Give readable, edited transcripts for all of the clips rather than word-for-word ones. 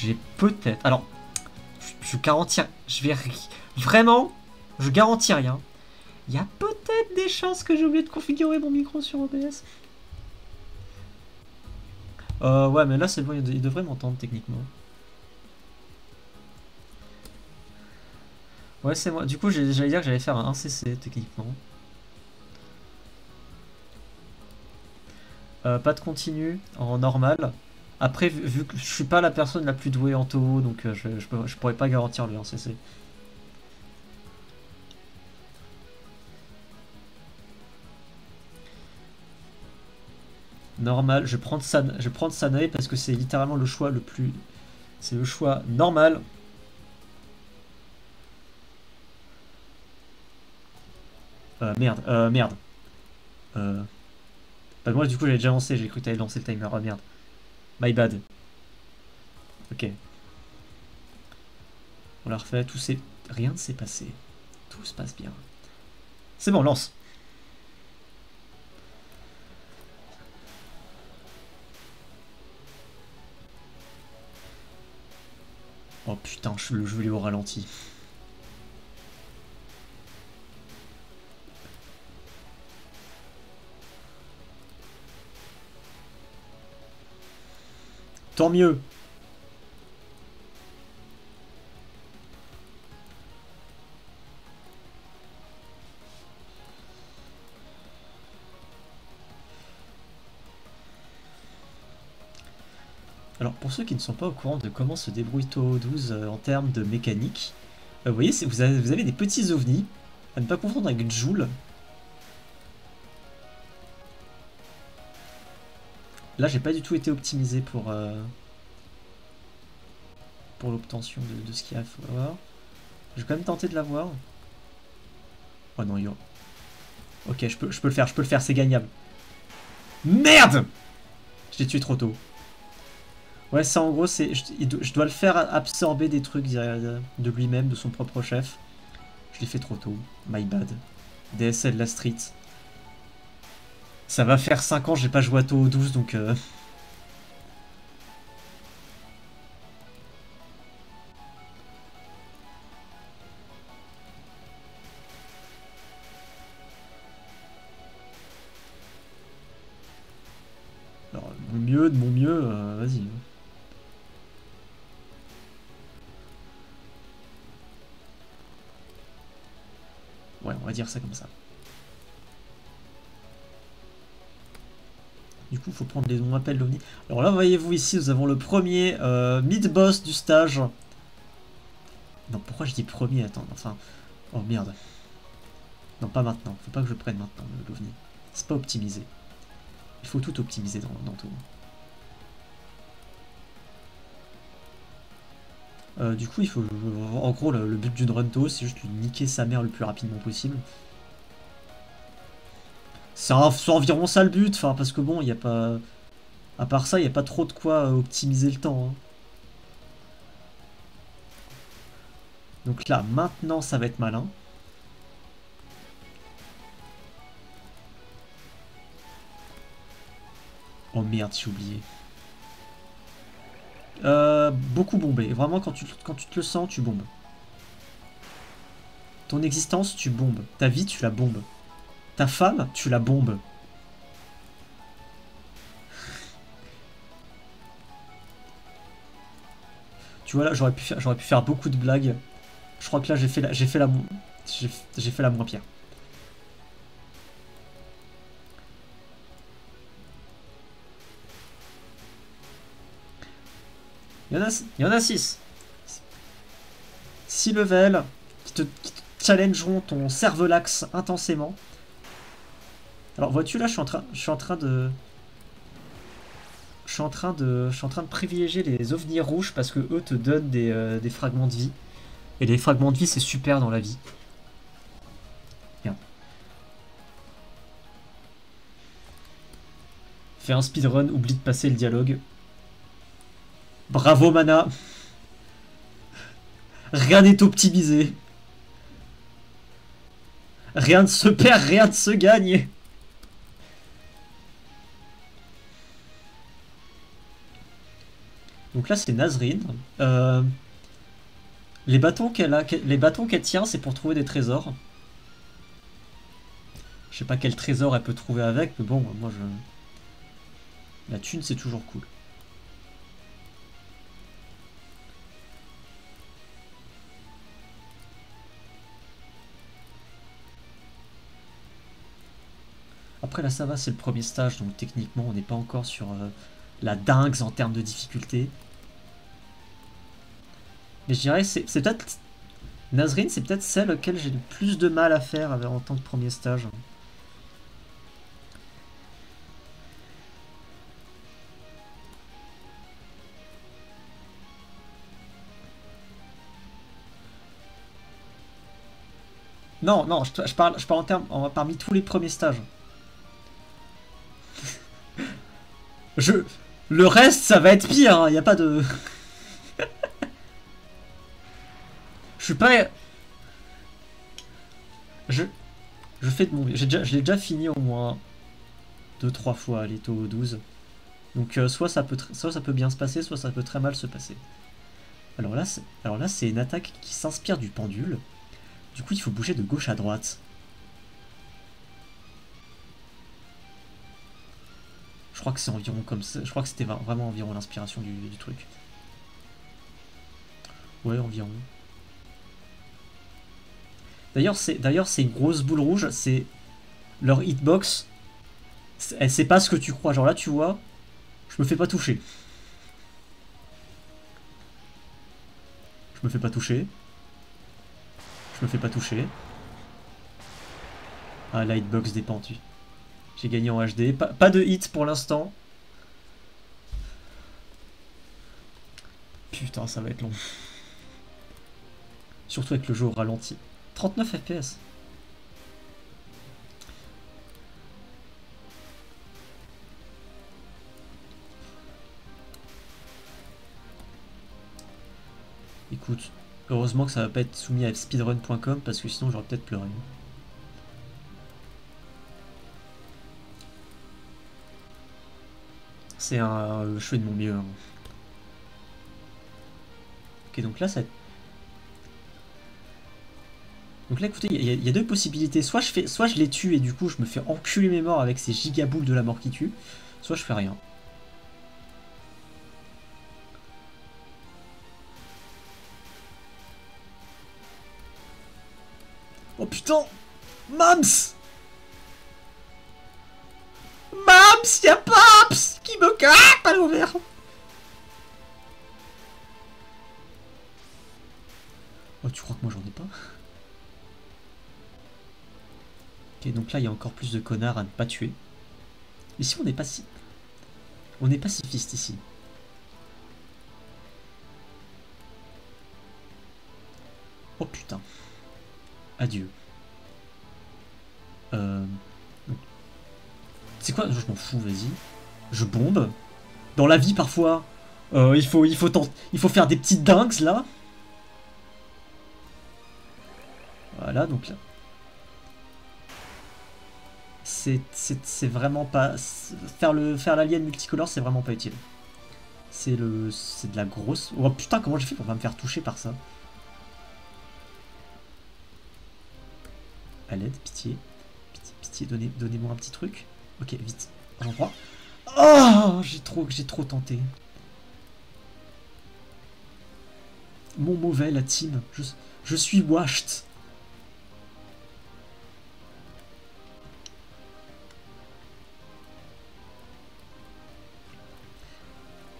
j'ai peut-être... Alors, je garantis... Je vais... Vraiment, je garantis rien. Il y a peut-être des chances que j'ai oublié de configurer mon micro sur OBS. Ouais, mais là, c'est bon, il devrait m'entendre techniquement. Ouais, c'est moi. Du coup, j'allais dire que j'allais faire un 1cc techniquement. Pas de continu en normal. Après, vu que je suis pas la personne la plus douée en Toho, donc je pourrais pas garantir le 1cc. Normal, je prends Sanae parce que c'est littéralement le choix le plus... C'est le choix normal. Merde. Bah moi du coup j'avais déjà lancé, j'ai cru que t'avais lancé le timer. Oh merde. My bad. Ok. On l'a refait, rien ne s'est passé. Tout se passe bien. C'est bon, lance. Oh putain, le jeu est au ralenti. Tant mieux. Alors pour ceux qui ne sont pas au courant de comment se débrouille Toho 12 en termes de mécanique, vous voyez, vous avez des petits ovnis, à ne pas confondre avec Joule. Là j'ai pas du tout été optimisé pour l'obtention de ce qu'il y a à avoir. Je vais quand même tenter de l'avoir. Oh non, yo. Ok, je peux le faire, c'est gagnable. Merde! Je l'ai tué trop tôt. Ouais, ça en gros, c'est. Je dois le faire absorber des trucs de lui-même, de son propre chef. Je l'ai fait trop tôt. My bad. DSL la street. Ça va faire 5 ans, j'ai pas joué à Toho 12, donc. Alors, de mon mieux, vas-y. Ouais, on va dire ça comme ça. Du coup, il faut prendre les noms appels d'OVNI. Alors là, voyez-vous ici, nous avons le premier mid-boss du stage. Non, pourquoi je dis premier? Attends, enfin... Oh merde. Non, pas maintenant. Faut pas que je prenne maintenant l'OVNI. C'est pas optimisé. Il faut tout optimiser dans tout. Du coup, il faut... En gros, le but d'une run Toho, c'est juste lui niquer sa mère le plus rapidement possible. C'est environ ça le but, enfin, parce que bon, il n'y a pas... À part ça, il n'y a pas trop de quoi optimiser le temps. Hein. Donc là, maintenant, ça va être malin. Oh merde, j'ai oublié. Beaucoup bombé. Vraiment, quand tu te le sens, tu bombes. Ton existence, tu bombes. Ta vie, tu la bombes. Ta femme, tu la bombes. Tu vois là, j'aurais pu faire beaucoup de blagues. Je crois que là, j'ai fait la moins pire. Il y en a 6. 6 levels qui te challengeront ton cervelax intensément. Alors vois-tu là, je suis en train de privilégier les ovnis rouges parce que eux te donnent des fragments de vie. Et les fragments de vie, c'est super dans la vie. Bien. Fais un speedrun, oublie de passer le dialogue. Bravo Mana. Rien n'est optimisé. Rien ne se perd, rien ne se gagne. Donc là, c'est Nazrine. Les bâtons qu'elle tient, c'est pour trouver des trésors. Je sais pas quel trésor elle peut trouver avec, mais bon, moi je... La thune, c'est toujours cool. Après là ça va, c'est le premier stage, donc techniquement on n'est pas encore sur la dingue en termes de difficulté. Mais je dirais c'est peut-être... Nazrine, c'est peut-être celle auquel j'ai le plus de mal à faire en tant que premier stage. Non, non, je parle en termes parmi tous les premiers stages. Le reste, ça va être pire, hein, y a pas de... Je suis pas... Je fais de mon... Je l'ai déjà fini au moins 2-3 fois, les taux 12. Donc soit ça peut bien se passer, soit ça peut très mal se passer. Alors là, c'est une attaque qui s'inspire du pendule. Du coup, il faut bouger de gauche à droite. Je crois que c'est environ comme ça. Je crois que c'était vraiment environ l'inspiration du truc. Ouais, environ. D'ailleurs, c'est une grosse boule rouge. C'est leur hitbox. C'est pas ce que tu crois. Genre là, tu vois, je me fais pas toucher. Je me fais pas toucher. Je me fais pas toucher. Ah, la hitbox dépendue. J'ai gagné en HD. Pas de hit pour l'instant. Putain, ça va être long. Surtout avec le jeu au ralenti. 39 FPS. Écoute, heureusement que ça va pas être soumis à speedrun.com parce que sinon j'aurais peut-être pleuré. C'est un... je fais de mon mieux. Hein. Ok, donc là ça... Donc là écoutez, il y a deux possibilités. Soit je les tue et du coup je me fais enculer mes morts avec ces gigaboules de la mort qui tue. Soit je fais rien. Oh putain! Mams! Mams! Y'a Paps! Qui me cape à l'envers! Oh, tu crois que moi j'en ai pas? Ok, donc là il y a encore plus de connards à ne pas tuer. Ici on n'est pas si... On est pacifiste ici. Oh putain. Adieu. C'est quoi? Je m'en fous, vas-y. Je bombe. Dans la vie, parfois, il faut faire des petites dingues, là. Voilà, donc là. C'est vraiment pas... Faire l'alien multicolore, c'est vraiment pas utile. C'est de la grosse... Oh putain, comment j'ai fait pour pas me faire toucher par ça? À l'aide, pitié. Pitié, donnez-moi un petit truc. Ok, vite. J'en crois. Oh, j'ai trop tenté. Mon mauvais, la team. Je suis washed.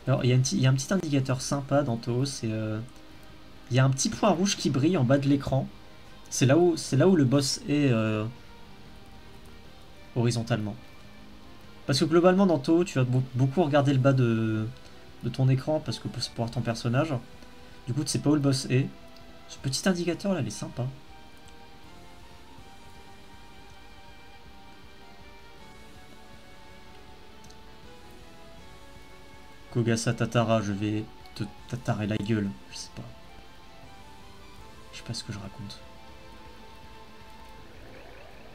Alors, il y a un petit indicateur sympa dans Toho, c'est... il y a un petit point rouge qui brille en bas de l'écran. C'est là où le boss est horizontalement. Parce que globalement dans Toho, tu vas beaucoup regarder le bas de ton écran parce que c'est pour voir ton personnage. Du coup, tu sais pas où le boss est. Ce petit indicateur là, il est sympa. Kogasa Tatara, je vais te tatarer la gueule. Je sais pas. Je sais pas ce que je raconte.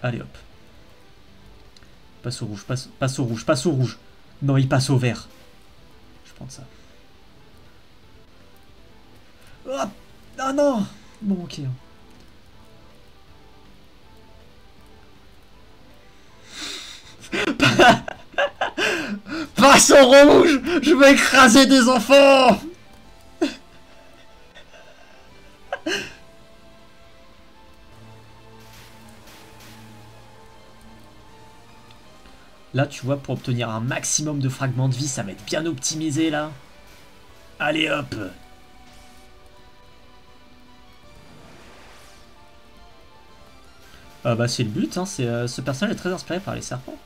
Allez hop. Passe au rouge, passe au rouge, passe au rouge. Non, il passe au vert. Je prends ça. Oh, ah non. Bon, ok. Passe au rouge. Je vais écraser des enfants. Là, tu vois, pour obtenir un maximum de fragments de vie, ça va être bien optimisé, là. Allez, hop. Bah, c'est le but, hein. Ce personnage est très inspiré par les serpents.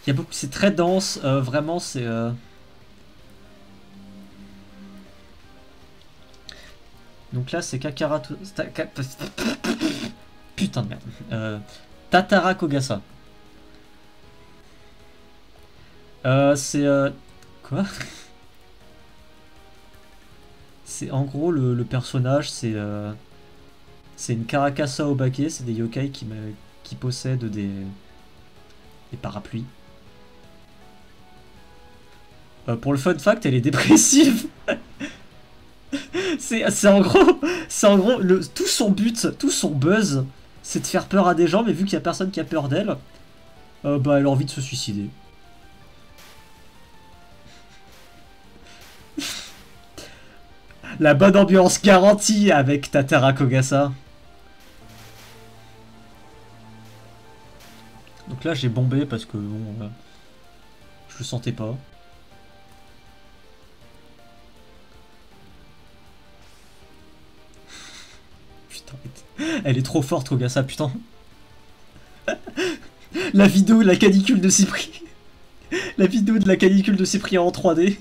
Il y a beaucoup, c'est très dense, vraiment, c'est... Donc là, c'est Kakarato... Putain de merde. Tatara Kogasa. C'est... Quoi? C'est en gros le personnage, c'est une Karakasa Obake, c'est des yokai qui possèdent des parapluies. Pour le fun fact, elle est dépressive. c'est en gros, tout son but, tout son buzz, c'est de faire peur à des gens, mais vu qu'il y a personne qui a peur d'elle, bah elle a envie de se suicider. La bonne ambiance garantie avec Tatara Kogasa. Donc là j'ai bombé parce que bon, je le sentais pas. Putain, elle est trop forte Kogasa, putain. La vidéo de la canicule de Cyprien. La vidéo de la canicule de Cyprien en 3D.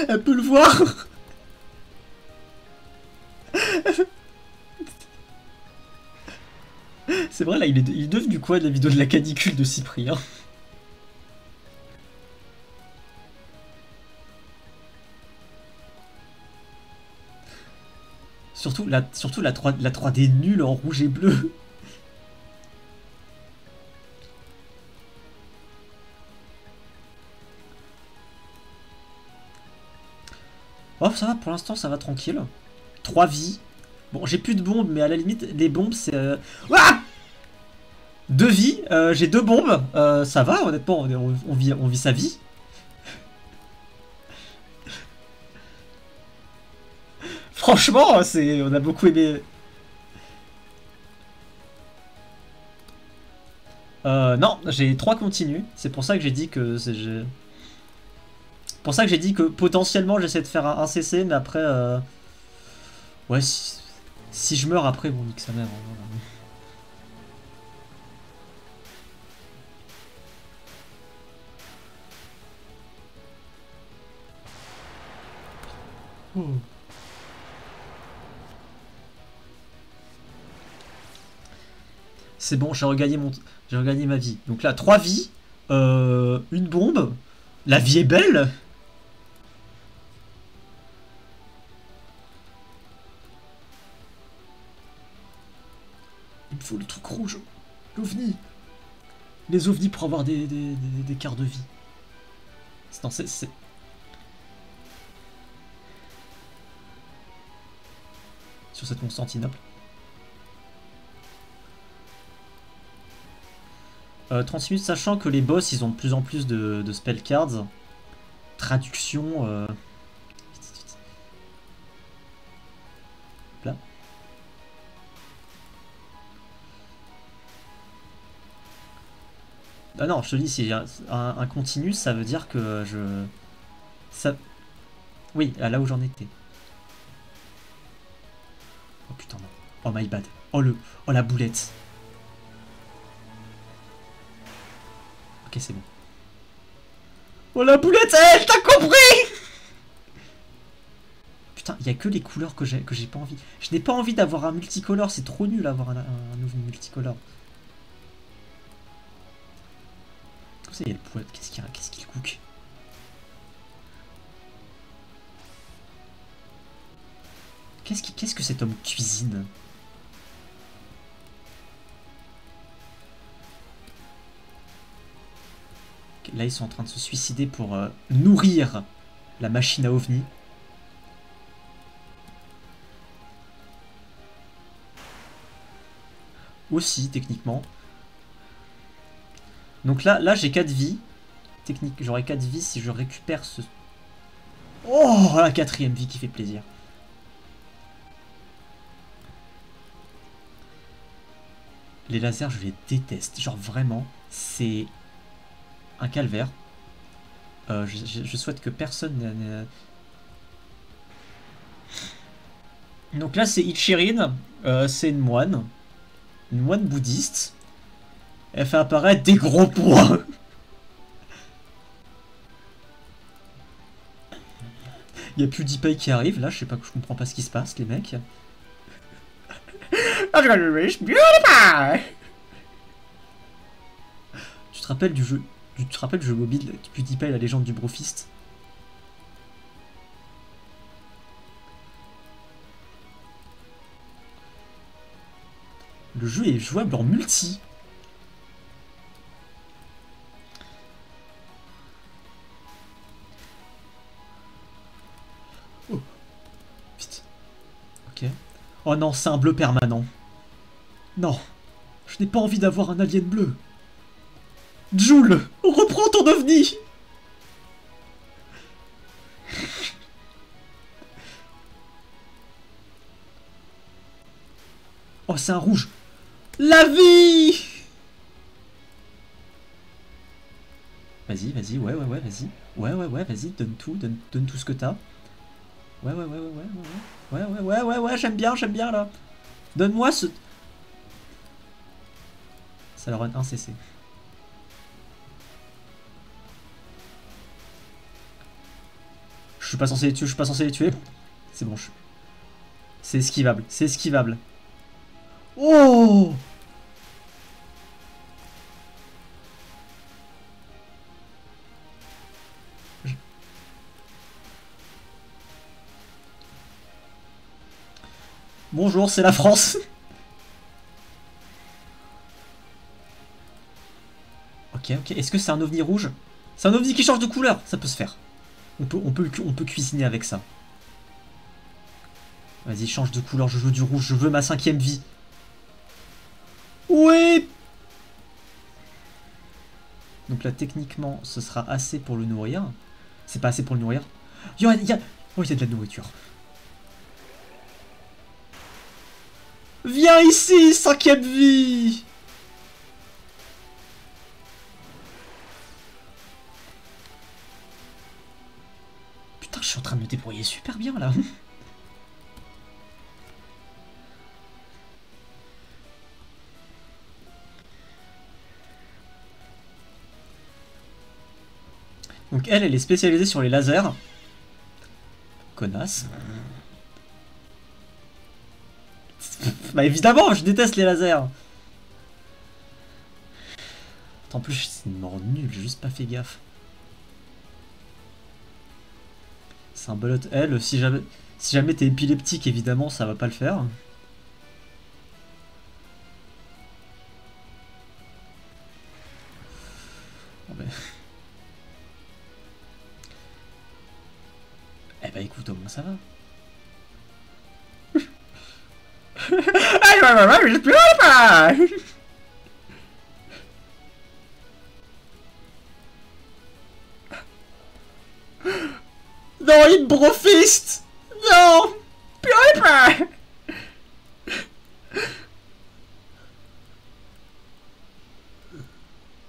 Elle peut le voir. C'est vrai là, il est devenu quoi de la vidéo de la canicule de Cyprien? Surtout la 3D nulle en rouge et bleu. Oh, ça va, pour l'instant, ça va tranquille. 3 vies. Bon, j'ai plus de bombes, mais à la limite, les bombes, c'est... Ah 2 vies, j'ai 2 bombes. Ça va, honnêtement, on vit sa vie. Franchement, on a beaucoup aimé... Non, j'ai 3 continues. C'est pour ça que j'ai dit que... Pour ça que j'ai dit que potentiellement j'essaie de faire un CC, mais après... Ouais, si je meurs après, bon, nique sa mère. Voilà. Oh. C'est bon, j'ai regagné ma vie. Donc là, 3 vies, une bombe. La vie est belle. Il me faut le truc rouge. L'ovni. Les ovnis pour avoir des quarts de vie. Non, c'est... Sur cette Constantinople. 36 minutes, sachant que les boss, ils ont de plus en plus de spell cards. Traduction... Là. Ah non, je te dis, si un continu, ça veut dire que je... Ça... Oui, là où j'en étais. Oh putain, non. Oh my bad. Oh Oh la boulette. Ok, c'est bon. Oh la boulette, elle, t'as compris? Putain, il y a que les couleurs que j'ai pas envie. Je n'ai pas envie d'avoir un multicolore, c'est trop nul d'avoir un nouveau multicolore. Comme ça, il y a le poète. Qu'est-ce qu'il cook? Qu'est-ce que cet homme cuisine? Là, ils sont en train de se suicider pour nourrir la machine à ovni. Aussi, techniquement. Donc là j'ai 4 vies. Technique, j'aurai 4 vies si je récupère ce... Oh, la 4ème vie qui fait plaisir. Les lasers, je les déteste. Genre vraiment, c'est un calvaire. Je souhaite que personne... Donc là, c'est Ichirin. C'est une moine. Une moine bouddhiste. Elle fait apparaître des gros points. Il y a PewDiePie qui arrive. Là, je sais pas, je comprends pas ce qui se passe, les mecs. Tu te rappelles du jeu... Tu te rappelles du jeu mobile PewDiePie, la légende du brofist? Le jeu est jouable en multi. Oh. Vite. Ok. Oh non, c'est un bleu permanent. Non. Je n'ai pas envie d'avoir un alien bleu. Joule, reprends ton ovni. Oh, c'est un rouge. La vie. Vas-y, vas-y, ouais, vas-y. Ouais, vas-y, donne tout ce que t'as. Ouais, j'aime bien, là. Donne-moi ce... Ça leur run 1 CC. Je suis pas censé les tuer, C'est bon, c'est esquivable, Oh! Bonjour, c'est la France. Ok, est-ce que c'est un ovni rouge? C'est un ovni qui change de couleur, ça peut se faire. On peut cuisiner avec ça. Vas-y, change de couleur, je veux du rouge, je veux ma 5ème vie. Oui. Donc là, techniquement, ce sera assez pour le nourrir. C'est pas assez pour le nourrir. Oh, il y a de la nourriture. Viens ici, 5ème vie. Putain, je suis en train de me débrouiller super bien, là. Donc elle est spécialisée sur les lasers. Connasse. Bah évidemment, je déteste les lasers. En plus, c'est une mort nulle, j'ai juste pas fait gaffe. Symbolote elle, si jamais t'es épileptique, évidemment, ça va pas le faire. Bon, ben... Eh bah écoute, au moins ça va. Non, il brofiste. Non. Purée pas.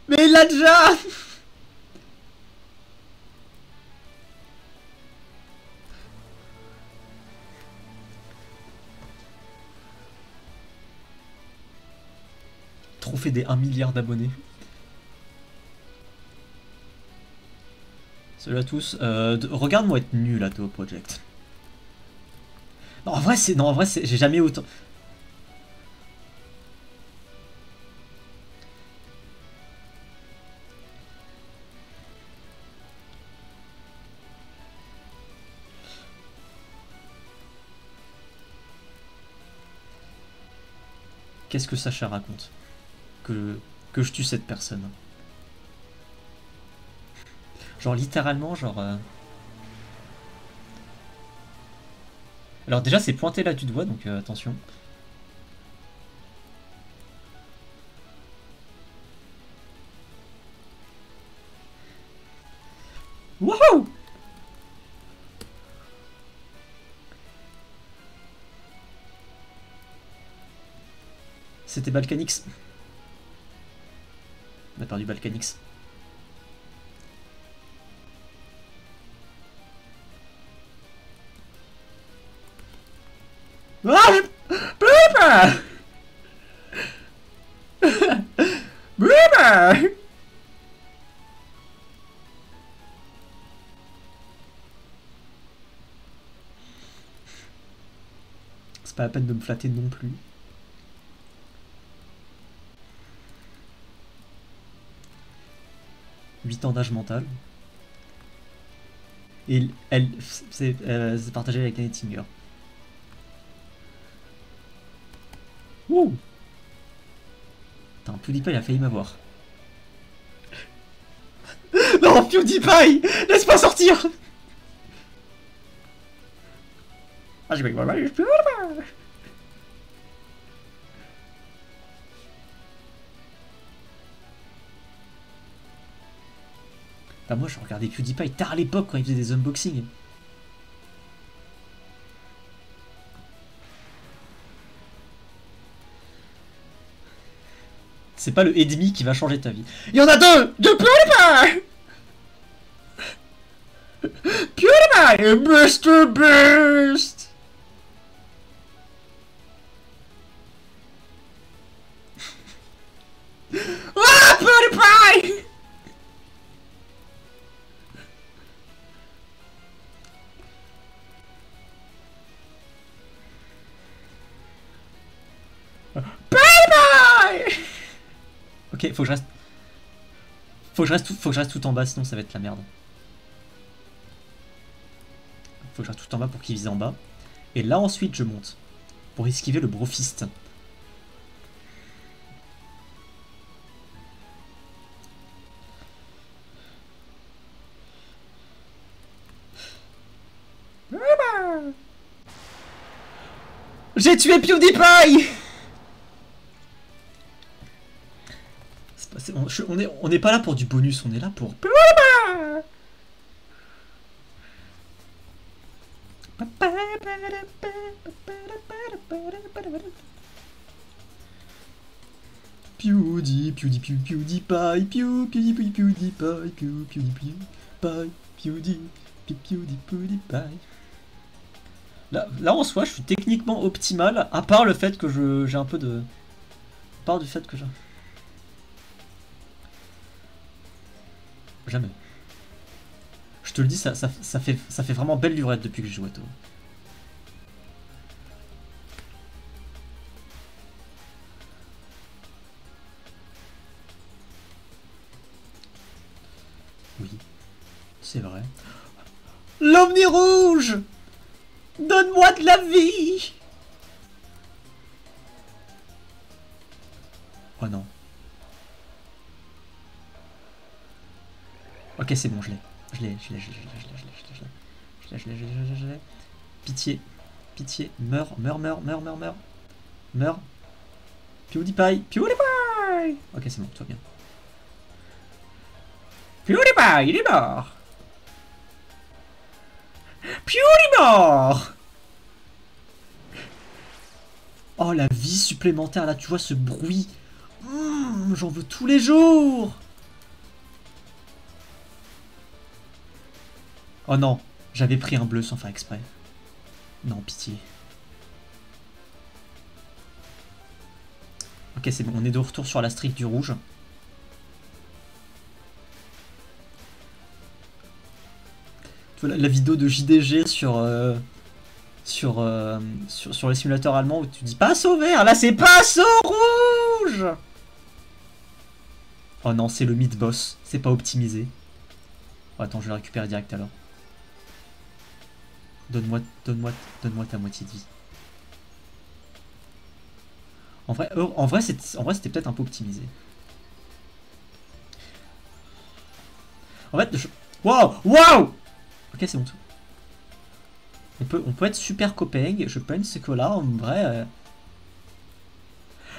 Mais il l'a déjà. Trophée des 1 milliard d'abonnés. Salut à tous. Regarde-moi être nul à Théo Project. Non, en vrai, j'ai jamais autant... Qu'est-ce que Sacha raconte que je tue cette personne. Genre littéralement, genre... Alors déjà c'est pointé là du doigt, donc attention. Wouhou! C'était Balkanix. On a perdu Balkanix. Ah, c'est pas la peine de me flatter non plus. Huit ans d'âge mental. Et elle c'est partagé avec Annie Tinger. Wouh! Putain, PewDiePie il a failli m'avoir. Non, PewDiePie! Laisse-moi sortir! Ah, j'ai pas eu Bah moi je regardais PewDiePie tard à l'époque quand il faisait des unboxings. C'est pas le ennemi qui va changer ta vie. Il y en a deux! Deux PewDiePie! PewDiePie! Mr. Beast! Ah! PewDiePie! PewDiePie! Ok, faut que je reste... Faut que je reste tout en bas, sinon ça va être la merde. Faut que je reste tout en bas pour qu'il vise en bas. Et là ensuite je monte. Pour esquiver le brofist. J'ai tué PewDiePie! On n'est pas là pour du bonus, on est là pour... PewDiePie, PewDiePie. Là en soi, je suis techniquement optimal, à part le fait que j'ai un peu de... À part du fait que j'ai... Jamais. Je te le dis, ça fait vraiment belle lurette depuis que j'ai joué à toi. Oui, c'est vrai. L'Omni Rouge! Donne-moi de la vie! Oh non. Ok, c'est bon, je l'ai. Je l'ai. Pitié. Pitié. Meurs. PewDiePie. Ok, c'est bon, tout va bien. PewDiePie, il est mort. PewDiePie. Oh, la vie supplémentaire, là, tu vois ce bruit. J'en veux tous les jours. Oh non, j'avais pris un bleu sans faire exprès. Non, pitié. Ok, c'est bon, on est de retour sur la streak du rouge. Tu vois la vidéo de JDG sur les simulateurs allemands où tu dis passe au vert, là c'est passe au rouge. Oh non, c'est le mid-boss, c'est pas optimisé. Oh, attends, je vais le récupérer direct alors. Donne-moi ta moitié de vie. En vrai c'était peut-être un peu optimisé. En fait, Waouh! Waouh! Ok, c'est bon tout. On peut être super copains, je pense que là, en vrai...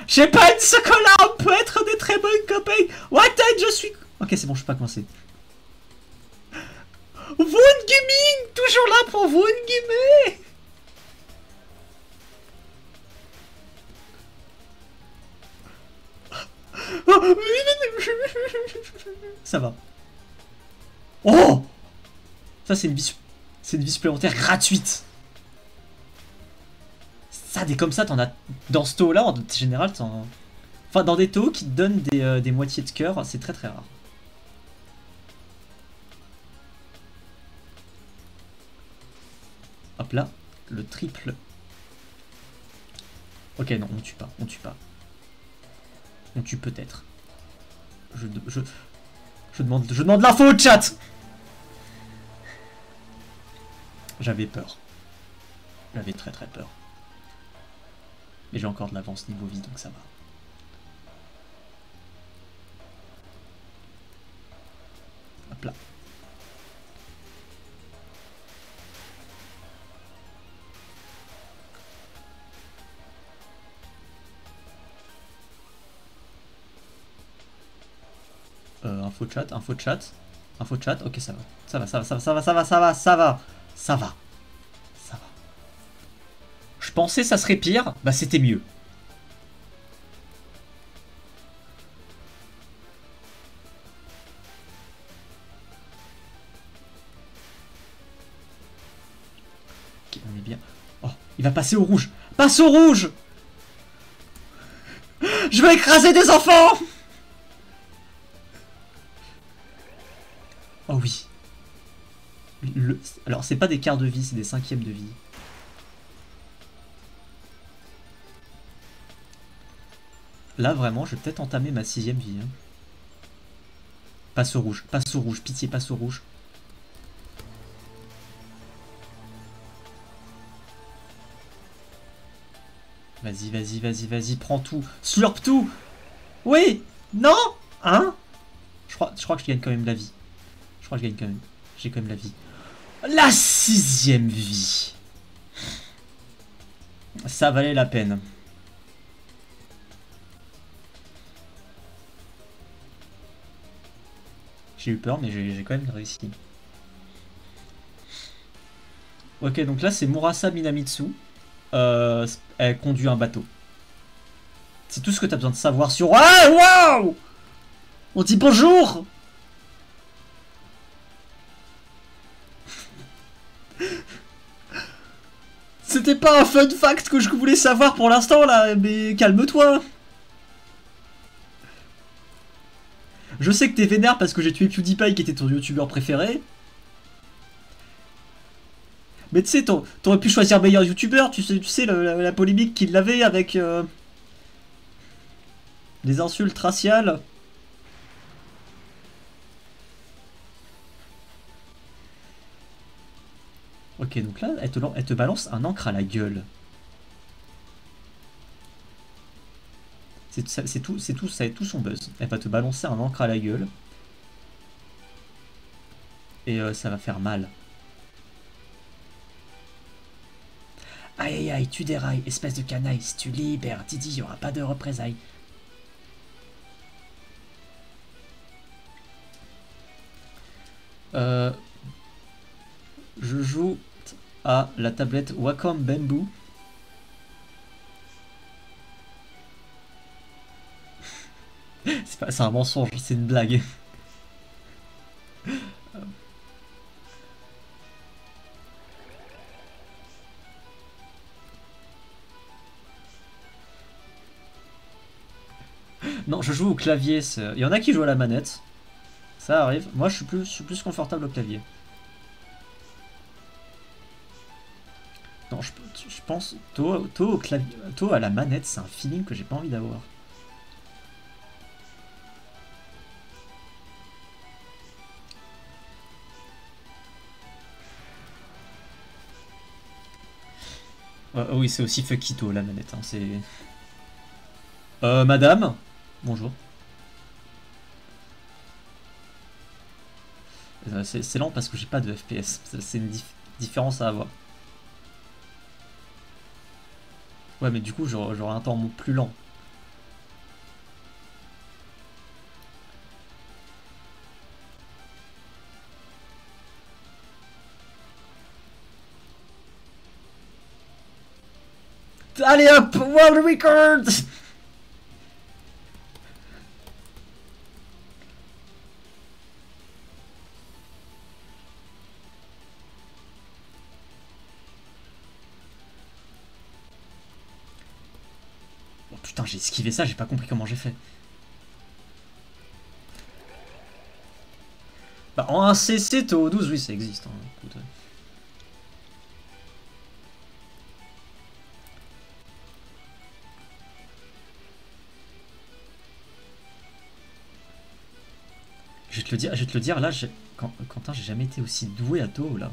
Je pense que là, on peut être des très bons copains. What? Je suis... Ok, c'est bon, je peux pas commencer. Wound Gaming! Toujours là pour Wound Gaming! Ça va. Oh! Ça, c'est une vie... C'est une vie supplémentaire gratuite. Ça, des comme ça, t'en as... Dans ce taux-là, en général, t'en... Enfin, dans des taux qui te donnent des moitiés de cœur, c'est très très rare. Hop là, le triple. Ok, non, on tue pas, on tue pas. On tue peut-être. Je demande l'info au chat. J'avais peur. J'avais très très peur. Mais j'ai encore de l'avance niveau vie, donc ça va. Hop là. Info chat, info chat. Info chat, ok ça va. Ça va, ça va, ça va, ça va, ça va, ça va, ça va. Ça va. Ça va. Je pensais ça serait pire, bah c'était mieux. Ok, on est bien. Oh, il va passer au rouge. Passe au rouge! Je vais écraser des enfants! Oh oui. Alors c'est pas des quarts de vie, c'est des cinquièmes de vie. Là vraiment, je vais peut-être entamer ma 6ème vie. Hein. Passe au rouge, pitié, passe au rouge. Vas-y, vas-y, vas-y, vas-y, prends tout. Slurp tout. Oui. Non. Hein. Je crois que je gagne quand même la vie. Je crois que je gagne quand même. J'ai quand même la vie. La 6ème vie. Ça valait la peine. J'ai eu peur, mais j'ai quand même réussi. Ok, donc là, c'est Murasa Minamitsu. Elle conduit un bateau. C'est tout ce que t'as besoin de savoir sur... Ah, waouh! On dit bonjour! C'était pas un fun fact que je voulais savoir pour l'instant, là, mais calme-toi. Je sais que t'es vénère parce que j'ai tué PewDiePie qui était ton youtubeur préféré. Mais tu sais, t'aurais pu choisir meilleur youtubeur, tu sais la polémique qu'il avait avec les insultes raciales. Ok, donc là, elle te balance un encre à la gueule. C'est tout, ça a tout son buzz. Elle va te balancer un encre à la gueule. Et ça va faire mal. Aïe aïe aïe, tu dérailles, espèce de canaille. Si tu libères Didi, il n'y aura pas de représailles. Je joue à la tablette Wacom Bamboo. C'est un mensonge, c'est une blague. Non, je joue au clavier. Il y en a qui jouent à la manette. Ça arrive. Moi, je suis plus confortable au clavier. Non, je pense... Toi au clavier... Toi à la manette, c'est un feeling que j'ai pas envie d'avoir. Oui, c'est aussi fuckito la manette. Hein, c'est... madame. Bonjour. C'est lent parce que j'ai pas de FPS. C'est une différence à avoir. Ouais, mais du coup, j'aurai un temps plus lent. Allez hop, World Record! Oh putain, j'ai esquivé ça, j'ai pas compris comment j'ai fait. Bah en 1cc, t'es au 12, oui, ça existe. Hein. Écoute, Je vais te le dire, là, Quentin, j'ai jamais été aussi doué à Toho, là.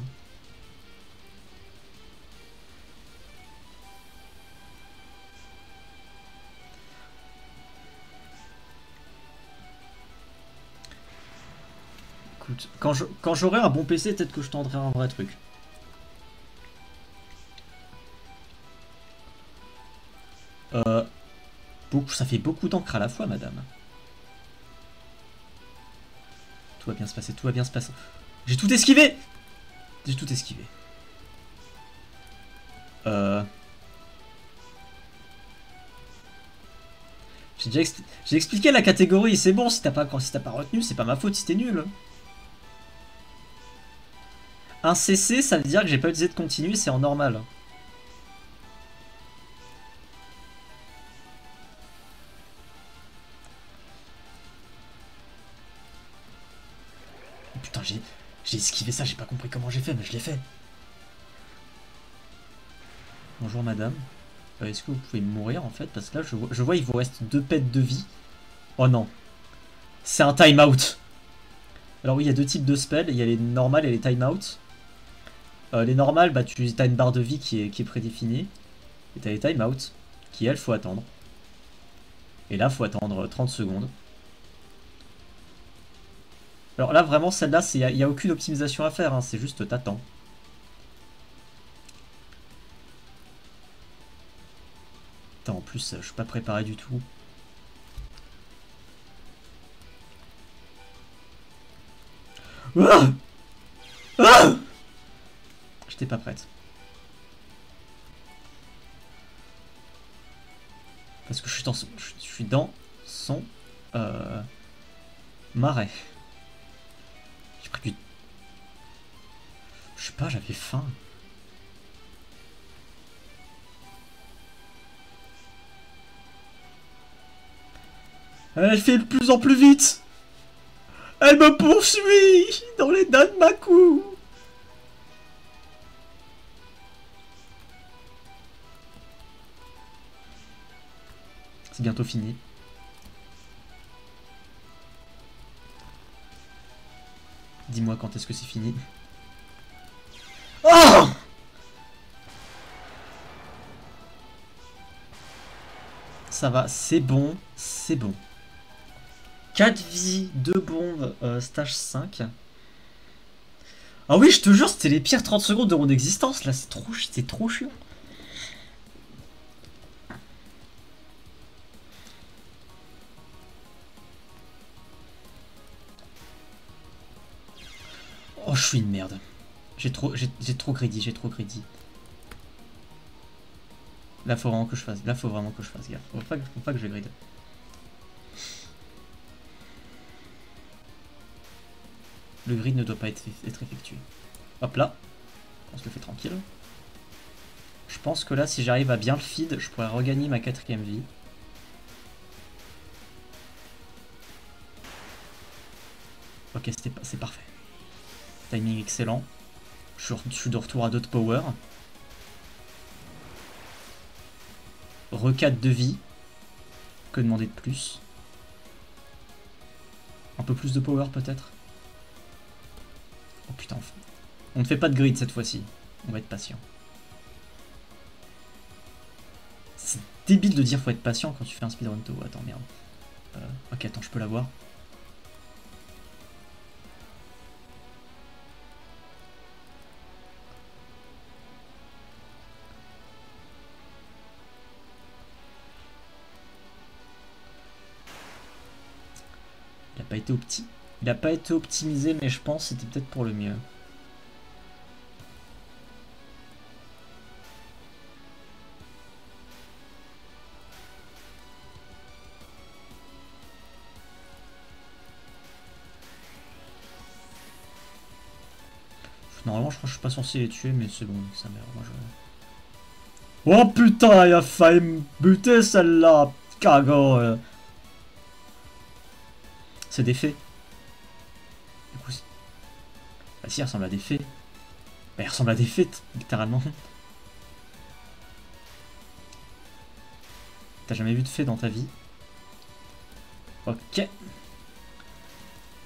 Écoute, quand j'aurai un bon PC, peut-être que je tendrai un vrai truc. Ça fait beaucoup d'encre à la fois, madame. Tout va bien se passer, tout va bien se passer. J'ai tout esquivé! J'ai tout esquivé. J'ai expliqué la catégorie, c'est bon, si t'as pas retenu, c'est pas ma faute si t'es nul. Un CC, ça veut dire que j'ai pas utilisé de continu, c'est en normal. Oh, putain, j'ai esquivé ça, j'ai pas compris comment j'ai fait, mais je l'ai fait. Bonjour madame. Est-ce que vous pouvez mourir en fait? Parce que là, je vois il vous reste 2 pets de vie. Oh non. C'est un time-out. Alors oui, il y a 2 types de spells. Il y a les normales et les time-out. Les normales, bah, tu as une barre de vie qui est prédéfinie. Et t'as les time-out, qui elles, faut attendre. Et là, faut attendre 30 secondes. Alors là, vraiment, celle-là, il n'y a aucune optimisation à faire. Hein, c'est juste t'attends. Attends, en plus, je suis pas préparé du tout. Ah ah, j'étais pas prête. Parce que je suis dans son marais. J'ai pris du... Je sais pas, j'avais faim. Elle fait de plus en plus vite. Elle me poursuit dans les Danmaku. C'est bientôt fini. Dis-moi quand est-ce que c'est fini. Oh! Ça va, c'est bon, c'est bon. 4 vies, 2 bombes, stage 5. Ah oui, je te jure, c'était les pires 30 secondes de mon existence, là, c'est trop chiant. Oh, je suis une merde. J'ai trop greedy, j'ai trop greedy. Là, faut vraiment que je fasse, gaffe. Faut pas que je grid. Le grid ne doit pas être effectué. Hop là, on se le fait tranquille. Je pense que là, si j'arrive à bien le feed, je pourrais regagner ma 4ème vie. Ok, c'est parfait. Timing excellent. Je suis de retour à d'autres power. Recade de vie. Que demander de plus? Un peu plus de power peut-être? Oh putain, on ne fait pas de grid cette fois-ci. On va être patient. C'est débile de dire faut être patient quand tu fais un speedrun Toho. Attends, merde. Ok, attends, je peux l'avoir. Il a pas été optimisé, mais je pense que c'était peut-être pour le mieux. Normalement, je crois que je suis pas censé les tuer, mais c'est bon, ça merde. Moi, je... Oh putain, il a failli me buter celle-là, cagole. C'est des fées. Du coup, bah si, il ressemble à des fées. Bah, il ressemble à des fées, littéralement. T'as jamais vu de fée dans ta vie? Ok. Il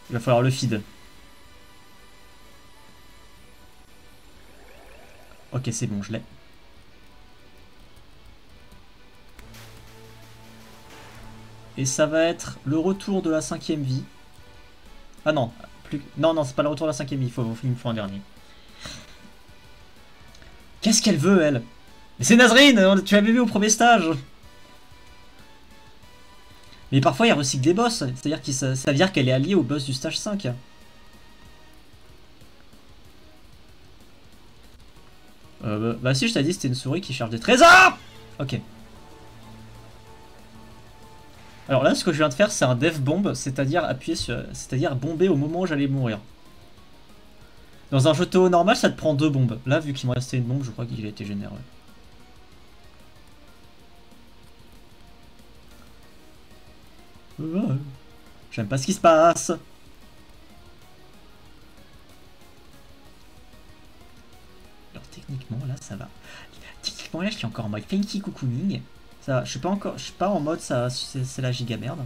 va falloir le feed. Ok, c'est bon, je l'ai. Et ça va être le retour de la 5ème vie. Ah non, plus... non, non, c'est pas le retour de la 5ème vie, il me faut un dernier. Qu'est-ce qu'elle veut, elle? Mais c'est Nazrine, tu l'avais vu au premier stage. Mais parfois, il recycle des boss, c'est-à-dire que ça veut dire qu'elle est alliée au boss du stage 5. Bah si, je t'ai dit, c'était une souris qui cherche des trésors. Ok. Alors là, ce que je viens de faire, c'est un death bomb, c'est-à-dire appuyer sur... c'est-à-dire bomber au moment où j'allais mourir. Dans un jeu Théo normal, ça te prend 2 bombes. Là, vu qu'il me restait une bombe, je crois qu'il a été généreux. J'aime pas ce qui se passe. Alors techniquement, là, ça va. Techniquement, là, je suis encore en mode Funky Cocooning. Ça va, je suis pas en mode ça, c'est la giga merde.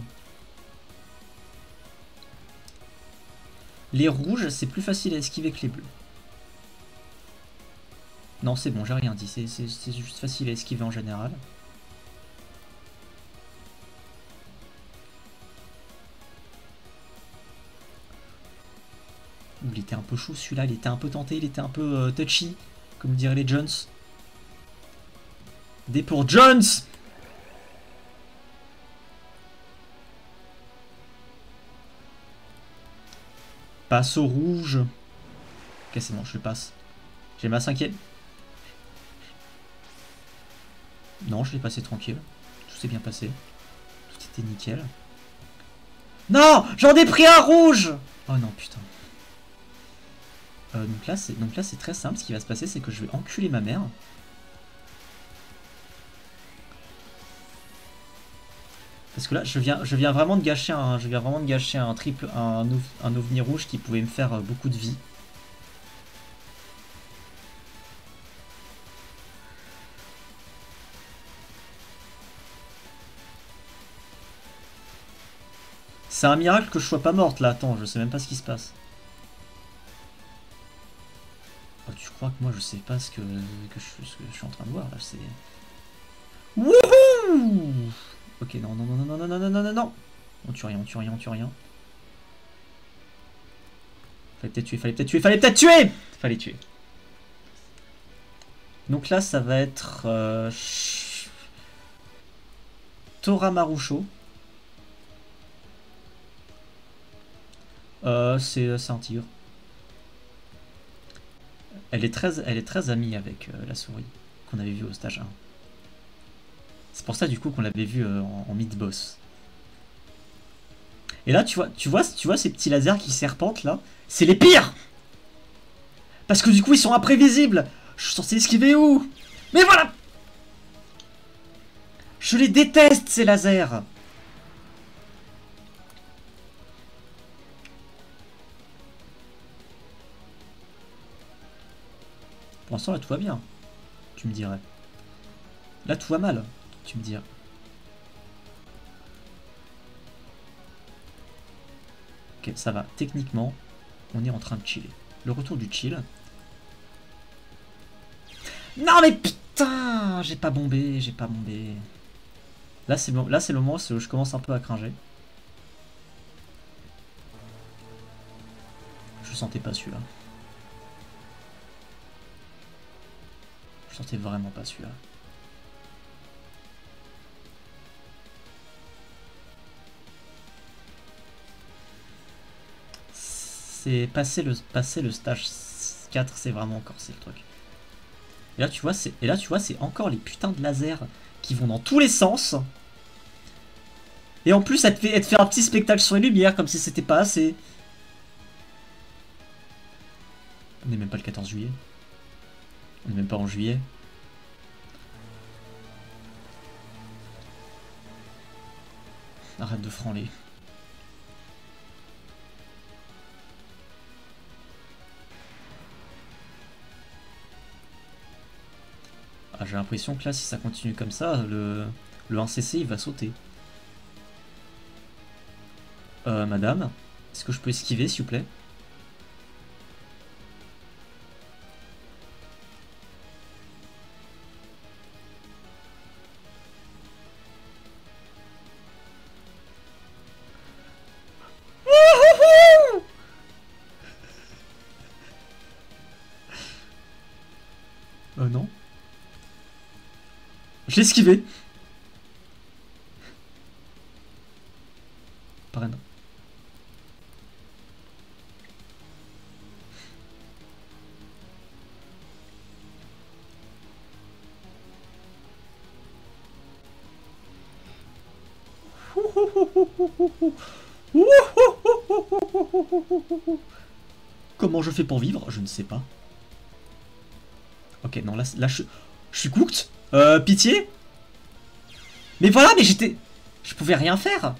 Les rouges, c'est plus facile à esquiver que les bleus. Non, c'est bon, j'ai rien dit. C'est juste facile à esquiver en général. Il était un peu chou celui-là, il était un peu tenté, il était un peu touchy, comme diraient les Jones. Des pour Jones. Passe au rouge. Ok, c'est bon, je le passe. J'ai ma 5ème. Non, je l'ai passé tranquille. Tout s'est bien passé. Tout était nickel. Non, j'en ai pris un rouge. Oh non, putain. Donc là, c'est très simple. Ce qui va se passer, c'est que je vais enculer ma mère. Parce que là, je viens vraiment de gâcher un triple, un ovni rouge qui pouvait me faire beaucoup de vie. C'est un miracle que je sois pas morte là. Attends, je sais même pas ce qui se passe. Oh, tu crois que moi je sais pas ce que je suis en train de voir là? C'est. Wouhou! Ok, non, non, non, non, non, non, non, non, non, non. On tue rien, on tue rien, on tue rien. Fallait peut-être tuer, fallait peut-être tuer, fallait peut-être tuer! Fallait tuer. Donc là, ça va être... Tora Marucho. C'est un tigre. Elle est très amie avec la souris qu'on avait vue au stage 1. C'est pour ça du coup qu'on l'avait vue en mid-boss. Et là, tu vois ces petits lasers qui serpentent là? C'est les pires! Parce que du coup, ils sont imprévisibles! Je suis censé esquiver où? Mais voilà! Je les déteste, ces lasers! Pour l'instant, là, tout va bien. Tu me dirais. Là, tout va mal. Tu me dirais. Ok, ça va. Techniquement, on est en train de chiller. Le retour du chill. Non, mais putain! J'ai pas bombé, j'ai pas bombé. Là, c'est le moment où je commence un peu à cringer. Je sentais pas celui-là. Je sentais vraiment pas celui-là. C'est passer le stage 4, c'est vraiment corsé le truc. Et là tu vois, c'est encore les putains de lasers qui vont dans tous les sens. Et en plus, elle te fait un petit spectacle sur les lumières, comme si c'était pas assez. On n'est même pas le 14 juillet. On n'est même pas en juillet. Arrête de franler. Ah, j'ai l'impression que là, si ça continue comme ça, le 1cc il va sauter. Madame, est-ce que je peux esquiver s'il vous plaît? Non. Je l'ai esquivé. Par un. Comment je fais pour vivre? Je ne sais pas. Ok, non, là je suis cooked. Pitié. Mais voilà, mais j'étais... Je pouvais rien faire.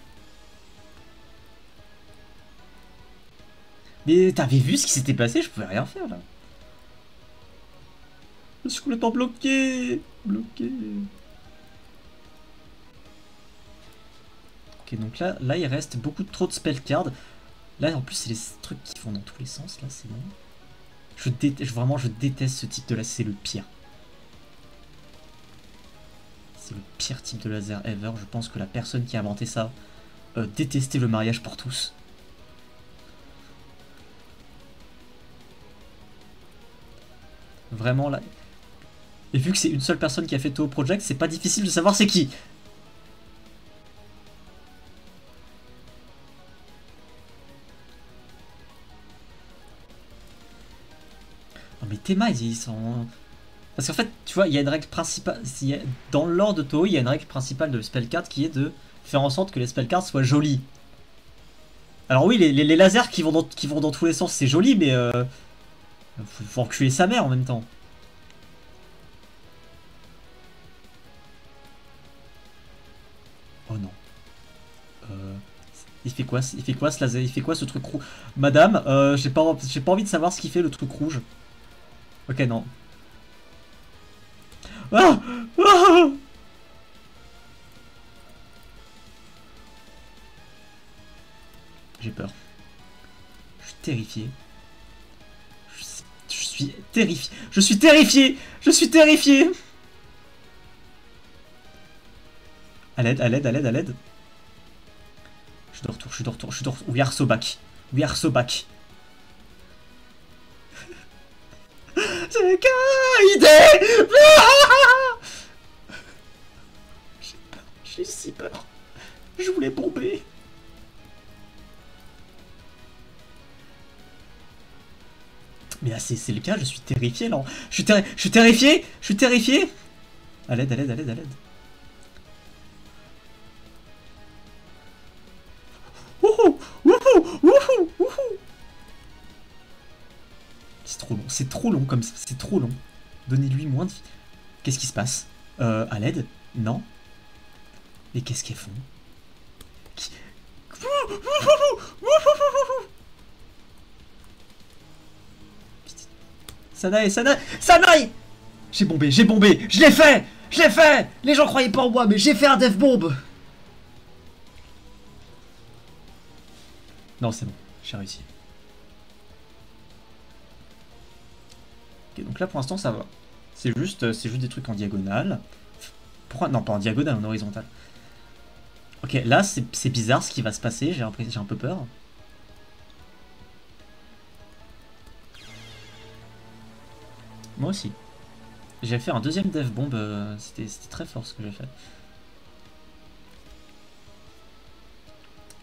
Mais t'avais vu ce qui s'était passé? Je pouvais rien faire, là. Je suis complètement bloqué. Bloqué. Ok, donc là il reste beaucoup trop de spell cards. Là, en plus, c'est les trucs qui vont dans tous les sens, là, c'est bon. Vraiment, je déteste ce type de laser, c'est le pire. C'est le pire type de laser ever. Je pense que la personne qui a inventé ça détestait le mariage pour tous. Vraiment, là... Et vu que c'est une seule personne qui a fait Toho Project, c'est pas difficile de savoir c'est qui. Oh, mais Théma, ils sont... Parce qu'en fait, tu vois, il y a une règle principale... Dans le lore de Toho, il y a une règle principale de spell card qui est de faire en sorte que les spell cards soient jolis. Alors oui, les lasers qui vont dans tous les sens, c'est joli, mais... faut enculer sa mère en même temps. Oh non. Il fait quoi ce laser? Il fait quoi ce truc rouge? Madame, j'ai pas envie de savoir ce qu'il fait le truc rouge. Ok, non. Ah, ah, j'ai peur. Je suis terrifié. Je suis terrifié. Je suis terrifié. Je suis terrifié. À l'aide, à l'aide, à l'aide, à l'aide. Je suis de retour, je suis de retour, je suis de retour. We are so back. We are so back. C'est qu'une idée. J'ai peur, j'ai si peur. Je voulais bomber. Mais là, c'est le cas, je suis terrifié, là. Je suis terrifié. Je suis terrifié. À l'aide, à l'aide, à l'aide, à l'aide. Wouhou, wouhou, wouhou, wouhou. C'est trop long, c'est trop long comme ça, c'est trop long. Donnez-lui moins de vie. Qu'est-ce qui se passe? À l'aide? Non. Mais qu'est-ce qu'elles font? Sanae, Sanae, Sanae! J'ai bombé, je l'ai fait! Je l'ai fait! Les gens croyaient pas en moi, mais j'ai fait un death bomb! Non, c'est bon, j'ai réussi. Ok, donc là pour l'instant ça va. C'est juste des trucs en diagonale. Pourquoi? Non, pas en diagonale, en horizontal. Ok, là c'est bizarre ce qui va se passer, j'ai un peu peur. Moi aussi. J'ai fait un deuxième death bomb, c'était très fort ce que j'ai fait.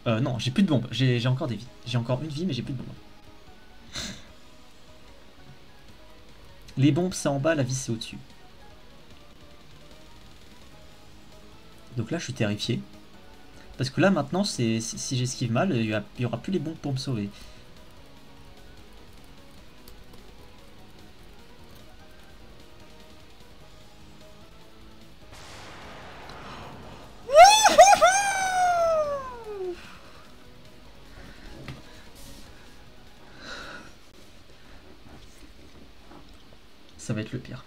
Non, j'ai plus de bombes, j'ai encore des vies. J'ai encore une vie mais j'ai plus de bombes. Les bombes c'est en bas, la vie c'est au-dessus. Donc là je suis terrifié. Parce que là maintenant, si j'esquive mal, il y aura plus les bombes pour me sauver. Ça va être le pire.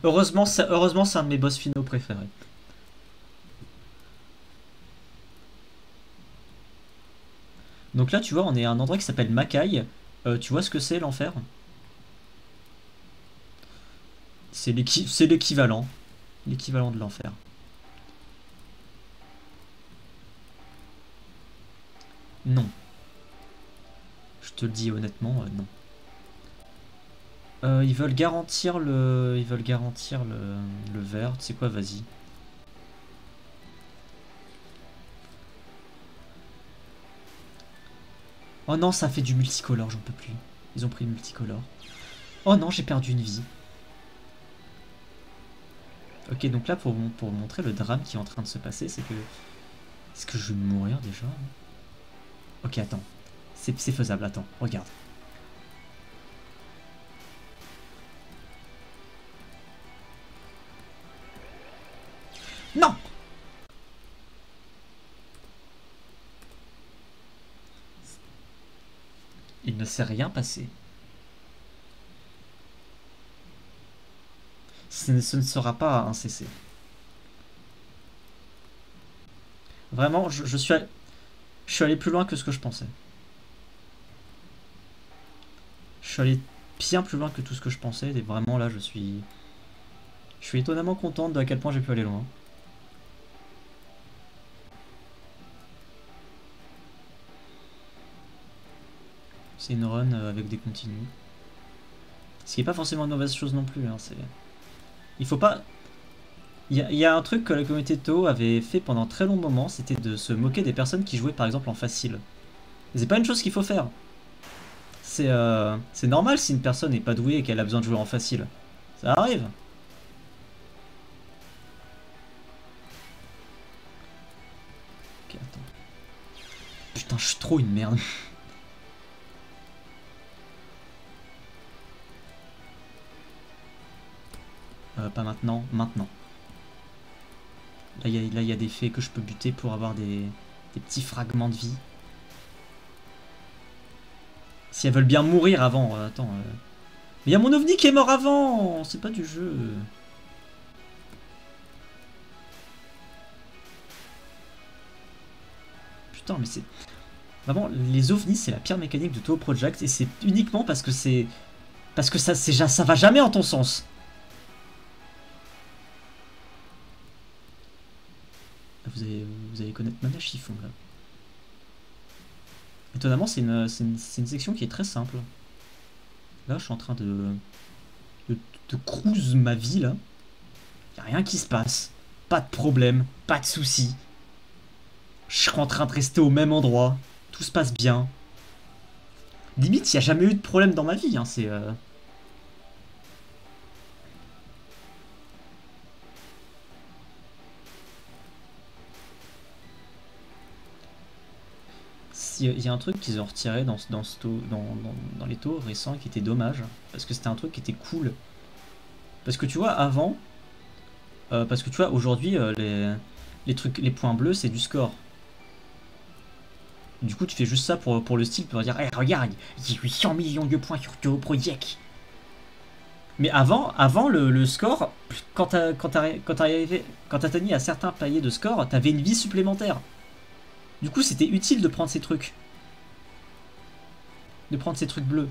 Heureusement, c'est un de mes boss finaux préférés. Donc là, tu vois, on est à un endroit qui s'appelle Makai. Tu vois ce que c'est l'enfer? C'est l'équivalent. L'équivalent de l'enfer. Non. Je te le dis honnêtement, non. Ils veulent garantir le... Ils veulent garantir le vert. Tu sais quoi, vas-y. Oh non, ça fait du multicolore, j'en peux plus. Ils ont pris le multicolore. Oh non, j'ai perdu une vie. Ok, donc là, pour montrer le drame qui est en train de se passer, c'est que... Est-ce que je vais mourir déjà? Ok, attends. C'est faisable, attends, regarde. Non! Il ne s'est rien passé. Ce ne sera pas un CC. Vraiment, je suis allé plus loin que ce que je pensais. Je suis allé bien plus loin que tout ce que je pensais. Et vraiment, là, je suis étonnamment contente de à quel point j'ai pu aller loin. C'est une run avec des continues. Ce qui n'est pas forcément une mauvaise chose non plus. Hein, il faut pas... Il y a un truc que la communauté de Toho avait fait pendant très long moment, c'était de se moquer des personnes qui jouaient par exemple en facile. C'est pas une chose qu'il faut faire. C'est normal si une personne n'est pas douée et qu'elle a besoin de jouer en facile. Ça arrive. Ok, attends. Putain, je suis trop une merde. Pas maintenant, maintenant. Là, il y a des faits que je peux buter pour avoir des petits fragments de vie. Si elles veulent bien mourir avant, attends. Mais il y a mon ovni qui est mort avant. C'est pas du jeu. Putain, mais c'est... Vraiment, les ovnis, c'est la pire mécanique de Toho Project. Et c'est uniquement parce que c'est... Parce que ça va jamais en ton sens. Vous allez connaître Mana Chiffon, là. Étonnamment, c'est une section qui est très simple. Là, je suis en train de cruise ma vie, là. Y a rien qui se passe. Pas de problème, pas de soucis. Je suis en train de rester au même endroit. Tout se passe bien. Limite, il n'y a jamais eu de problème dans ma vie. Hein, c'est... Il y a un truc qu'ils ont retiré dans les taux récents qui était dommage. Parce que c'était un truc qui était cool. Parce que tu vois, avant... parce que tu vois, aujourd'hui, les points bleus, c'est du score. Du coup, tu fais juste ça pour le style, pour dire hey, regarde, j'ai 800 millions de points sur Toho Project. Mais avant le score, quand t'atteignais à certains paliers de score, t'avais une vie supplémentaire. Du coup, c'était utile de prendre ces trucs. De prendre ces trucs bleus.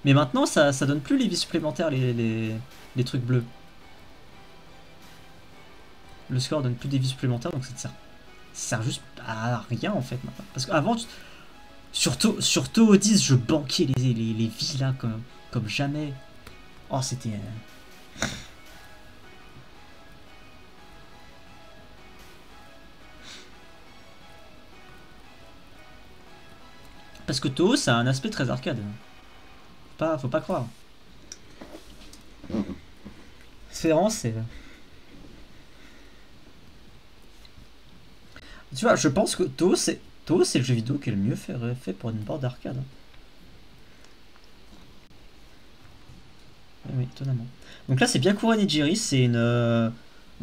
Mais maintenant, ça donne plus les vies supplémentaires, les trucs bleus. Le score donne plus des vies supplémentaires, donc ça sert juste à rien en fait maintenant. Parce qu'avant, sur Toho 10, je banquais les vies là comme jamais. Oh, c'était... Parce que Toho, ça a un aspect très arcade. Faut pas croire. C'est vraiment, c'est... Tu vois, je pense que Toho, c'est le jeu vidéo qui est le mieux fait pour une board d'arcade. Hein. Oui, étonnamment. Donc là, c'est Byakuren Nijiri, c'est une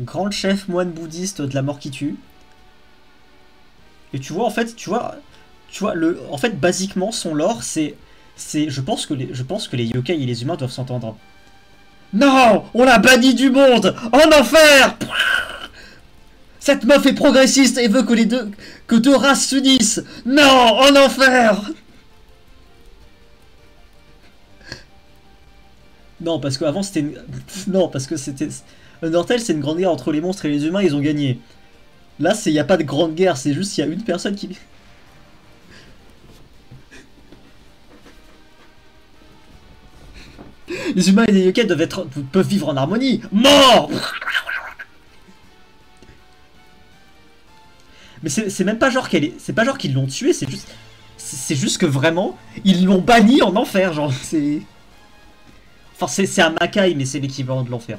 grande chef moine bouddhiste de la mort qui tue. Et tu vois, en fait, en fait, basiquement, son lore, je pense que les yokai et les humains doivent s'entendre. Non, on l'a banni du monde, en enfer. Cette meuf est progressiste et veut que deux races s'unissent. Non, en enfer. Non, parce qu'avant c'était non, parce que c'était Undertale, c'est une grande guerre entre les monstres et les humains, ils ont gagné. Là, il y a pas de grande guerre, c'est juste il y a une personne qui les humains et les yokai peuvent vivre en harmonie. Mort. Mais c'est même pas genre c'est pas genre qu'ils l'ont tué, c'est juste que vraiment ils l'ont banni en enfer, genre c'est enfin c'est un Makai mais c'est l'équivalent de l'enfer.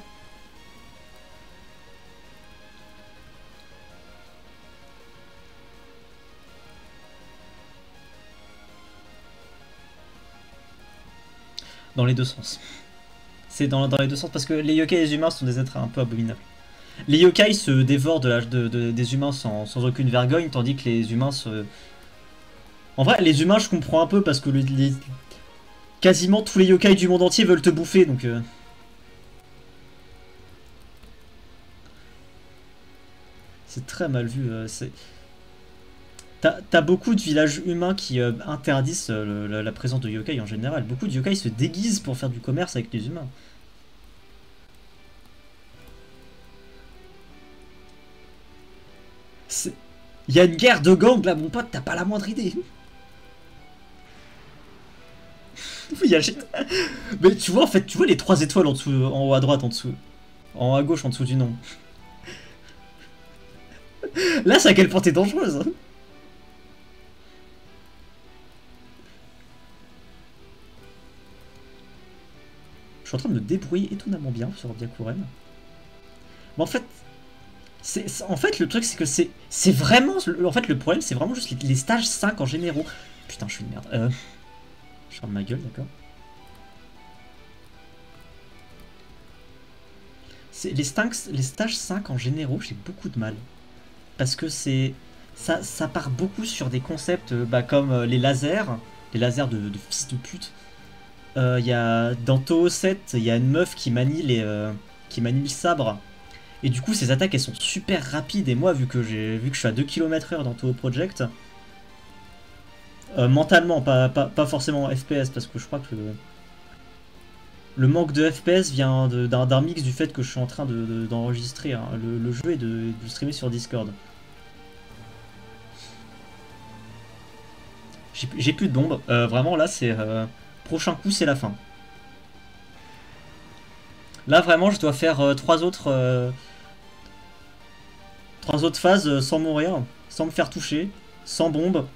Dans les deux sens. C'est dans les deux sens parce que les yokai et les humains sont des êtres un peu abominables. Les yokai se dévorent des humains sans aucune vergogne, tandis que les humains se... En vrai, les humains, je comprends un peu parce que quasiment tous les yokai du monde entier veulent te bouffer, donc... C'est très mal vu. T'as beaucoup de villages humains qui interdisent la présence de yokai en général. Beaucoup de yokai se déguisent pour faire du commerce avec les humains. Il y a une guerre de gangs là, mon pote, t'as pas la moindre idée. Oui, mais tu vois, en fait, tu vois les 3 étoiles en dessous, en haut à droite, en dessous. En haut à gauche, en dessous du nom. Là, c'est à quel point t'es dangereuse. Hein. Je suis en train de me débrouiller étonnamment bien sur Byakuren. Mais en fait, le truc, c'est que c'est vraiment... En fait, le problème, c'est vraiment juste les stages 5 en généraux. Putain, je suis une merde. Je ferme ma gueule, d'accord. Les stages 5 en généraux, j'ai beaucoup de mal. Parce que ça part beaucoup sur des concepts comme les lasers de fils de pute. Dans Toho 7, il y a une meuf qui manie le sabre. Et du coup, ses attaques, elles sont super rapides. Et moi, vu que je suis à 2 km/h dans Toho Project, mentalement, pas forcément en FPS, parce que je crois que le manque de FPS vient d'un mix du fait que je suis en train d'enregistrer hein, le jeu et de streamer sur Discord. J'ai plus de bombes. Vraiment, là, c'est... prochain coup, c'est la fin. Là, vraiment, je dois faire 3 autres phases sans mourir, sans me faire toucher, sans bombe,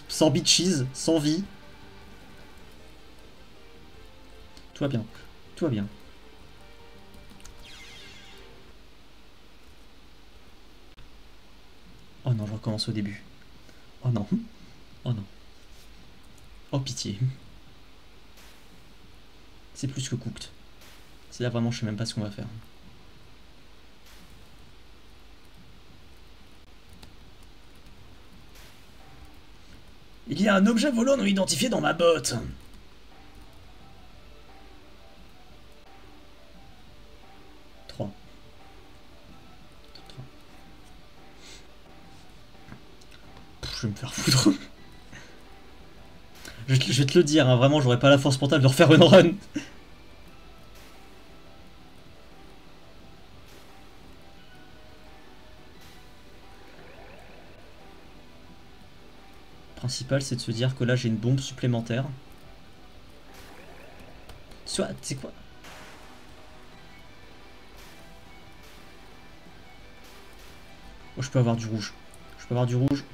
sans bitches, sans vie. Tout va bien. Tout va bien. Oh non, je recommence au début. Oh non. Oh non. Oh pitié. C'est plus que cooked. C'est là vraiment, je sais même pas ce qu'on va faire. Il y a un objet volant non identifié dans ma botte. Trois. Je vais me faire foutre. Je vais te le dire, hein, vraiment, j'aurais pas la force mentale de refaire une run. Le principal, c'est de se dire que là, j'ai une bombe supplémentaire. Soit, tu sais quoi? Oh, je peux avoir du rouge. Je peux avoir du rouge.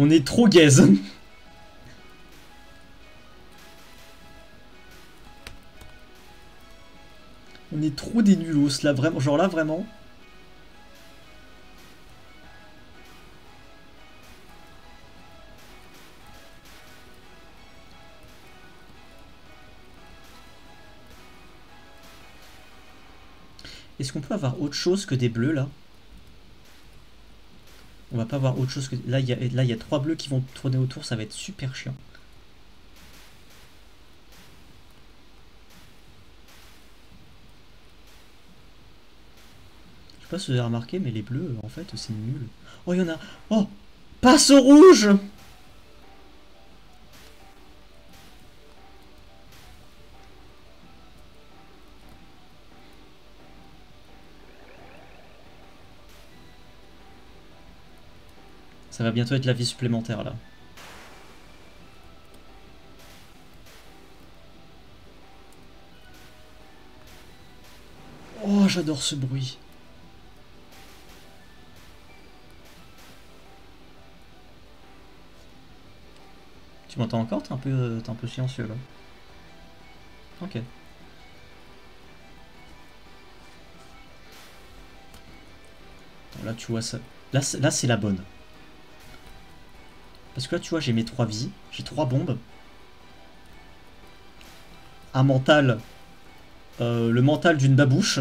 On est trop gaze. On est trop des nulos là, vraiment. Genre là, vraiment. Est-ce qu'on peut avoir autre chose que des bleus là? On va pas avoir autre chose que... Là, il y a 3 bleus qui vont tourner autour, ça va être super chiant. Je sais pas si vous avez remarqué, mais les bleus, en fait, c'est nul. Oh, il y en a... Oh! Passe au rouge! Ça va bientôt être la vie supplémentaire, là. Oh, j'adore ce bruit. Tu m'entends encore? T'es un peu silencieux, là. Ok. Bon, là, tu vois ça. Là, c'est la bonne. Parce que là, tu vois, j'ai mes 3 vies. J'ai 3 bombes. Un mental. Le mental d'une babouche.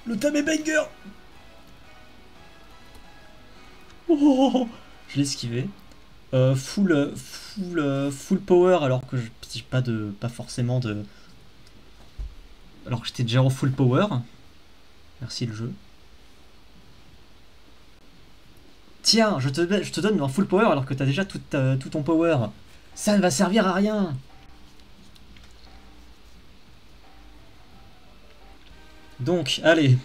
Le thème est banger. Oh, je l'ai esquivé. Full power alors que j'ai pas forcément de... Alors que j'étais déjà en full power. Merci le jeu. Tiens, je te donne un full power alors que t'as déjà tout ton power. Ça ne va servir à rien. Donc, allez.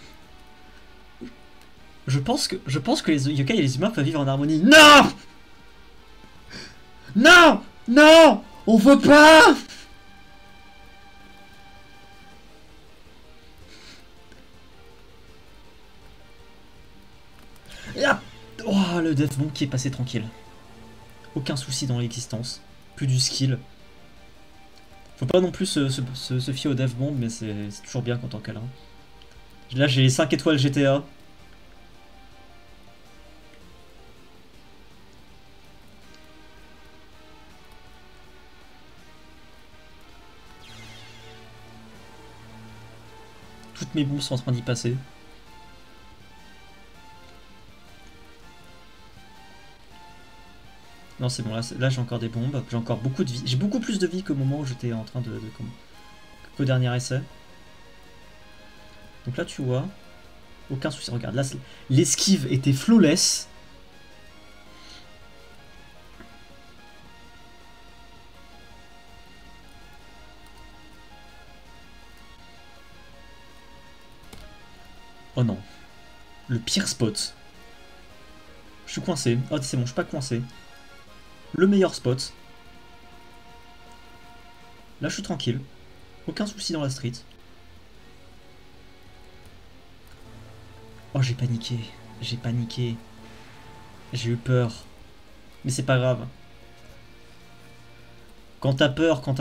Je pense que les yokai et les humains peuvent vivre en harmonie. Non! Non! Non! On veut pas! Là. Oh, le Deathbomb qui est passé tranquille. Aucun souci dans l'existence. Plus du skill. Faut pas non plus se fier au Deathbomb, mais c'est toujours bien quand on câlin. Là, j'ai les 5 étoiles GTA. Toutes mes bombes sont en train d'y passer. Non, c'est bon, là j'ai encore des bombes. J'ai encore beaucoup de vie. J'ai beaucoup plus de vie qu'au moment où j'étais en train qu'au dernier essai. Donc là, tu vois, aucun souci. Regarde, là, l'esquive était flawless. Oh non. Le pire spot. Je suis coincé. Oh, c'est bon, je suis pas coincé. Le meilleur spot. Là, je suis tranquille. Aucun souci dans la street. Oh, j'ai paniqué. J'ai paniqué. J'ai eu peur. Mais c'est pas grave. Quand t'as peur, quand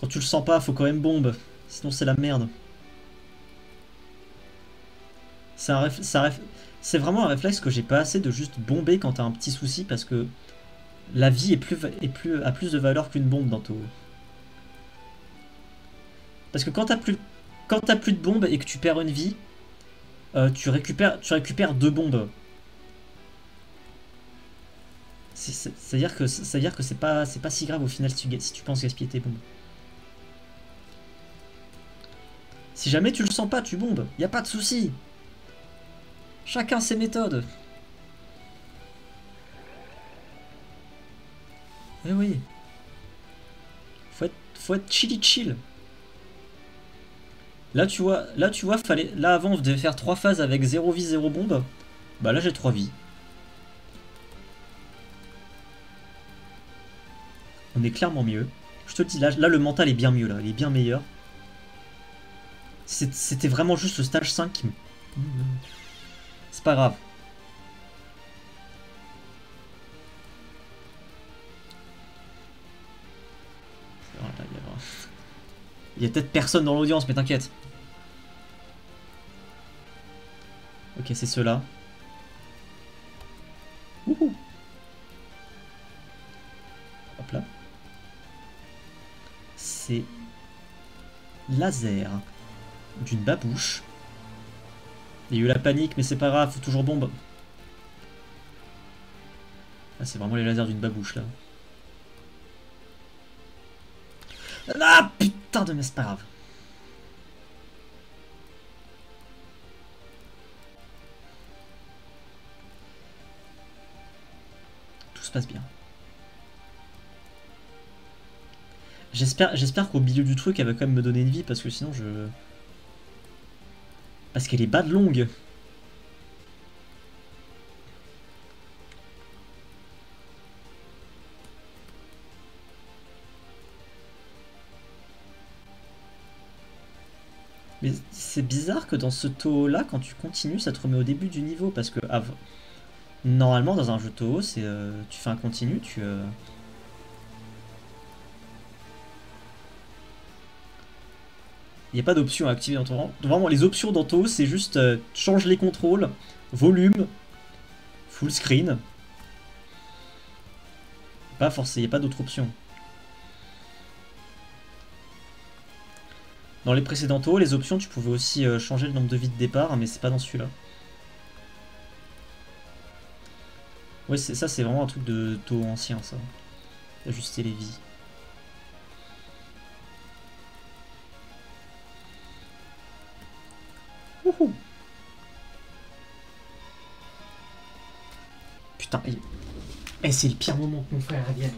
tu le sens pas, faut quand même bombe. Sinon, c'est la merde. C'est vraiment un réflexe que j'ai pas assez de juste bomber quand t'as un petit souci parce que la vie a plus de valeur qu'une bombe dans tout. Parce que quand t'as plus de bombes et que tu perds une vie, tu récupères 2 bombes. C'est-à-dire que c'est pas si grave au final si tu penses gaspiller tes bombes. Si jamais tu le sens pas, tu bombes. Y a pas de souci. Chacun ses méthodes. Eh oui. Faut être chill. Là tu vois, là avant on devait faire 3 phases avec 0 vie, 0 bombe. Bah là j'ai 3 vies. On est clairement mieux. Je te le dis, là le mental est bien mieux, là. Il est bien meilleur. C'était vraiment juste ce stage 5 qui me... C'est pas grave. Il y a peut-être personne dans l'audience, mais t'inquiète. Ok, c'est ceux-là. Hop là. C'est laser d'une babouche. Il y a eu la panique, mais c'est pas grave, faut toujours bombe. Ah, c'est vraiment les lasers d'une babouche là. Ah putain de mais c'est pas grave. Tout se passe bien. J'espère qu'au milieu du truc elle va quand même me donner une vie parce que sinon je... Parce qu'elle est bad longue. Mais c'est bizarre que dans ce Toho là, quand tu continues, ça te remet au début du niveau. Parce que normalement, dans un jeu Toho, c'est tu fais un continu, tu... Il n'y a pas d'option à activer dans ton rang. Vraiment, les options dans Toho, c'est juste change les contrôles, volume, full screen. Pas forcé, il n'y a pas d'autre option. Dans les précédents Toho, les options, tu pouvais aussi changer le nombre de vies de départ, mais c'est pas dans celui-là. Ouais, ça, c'est vraiment un truc de Toho ancien, ça. Ajuster les vies. Wouhou. Putain, c'est le pire moment que mon frère revienne.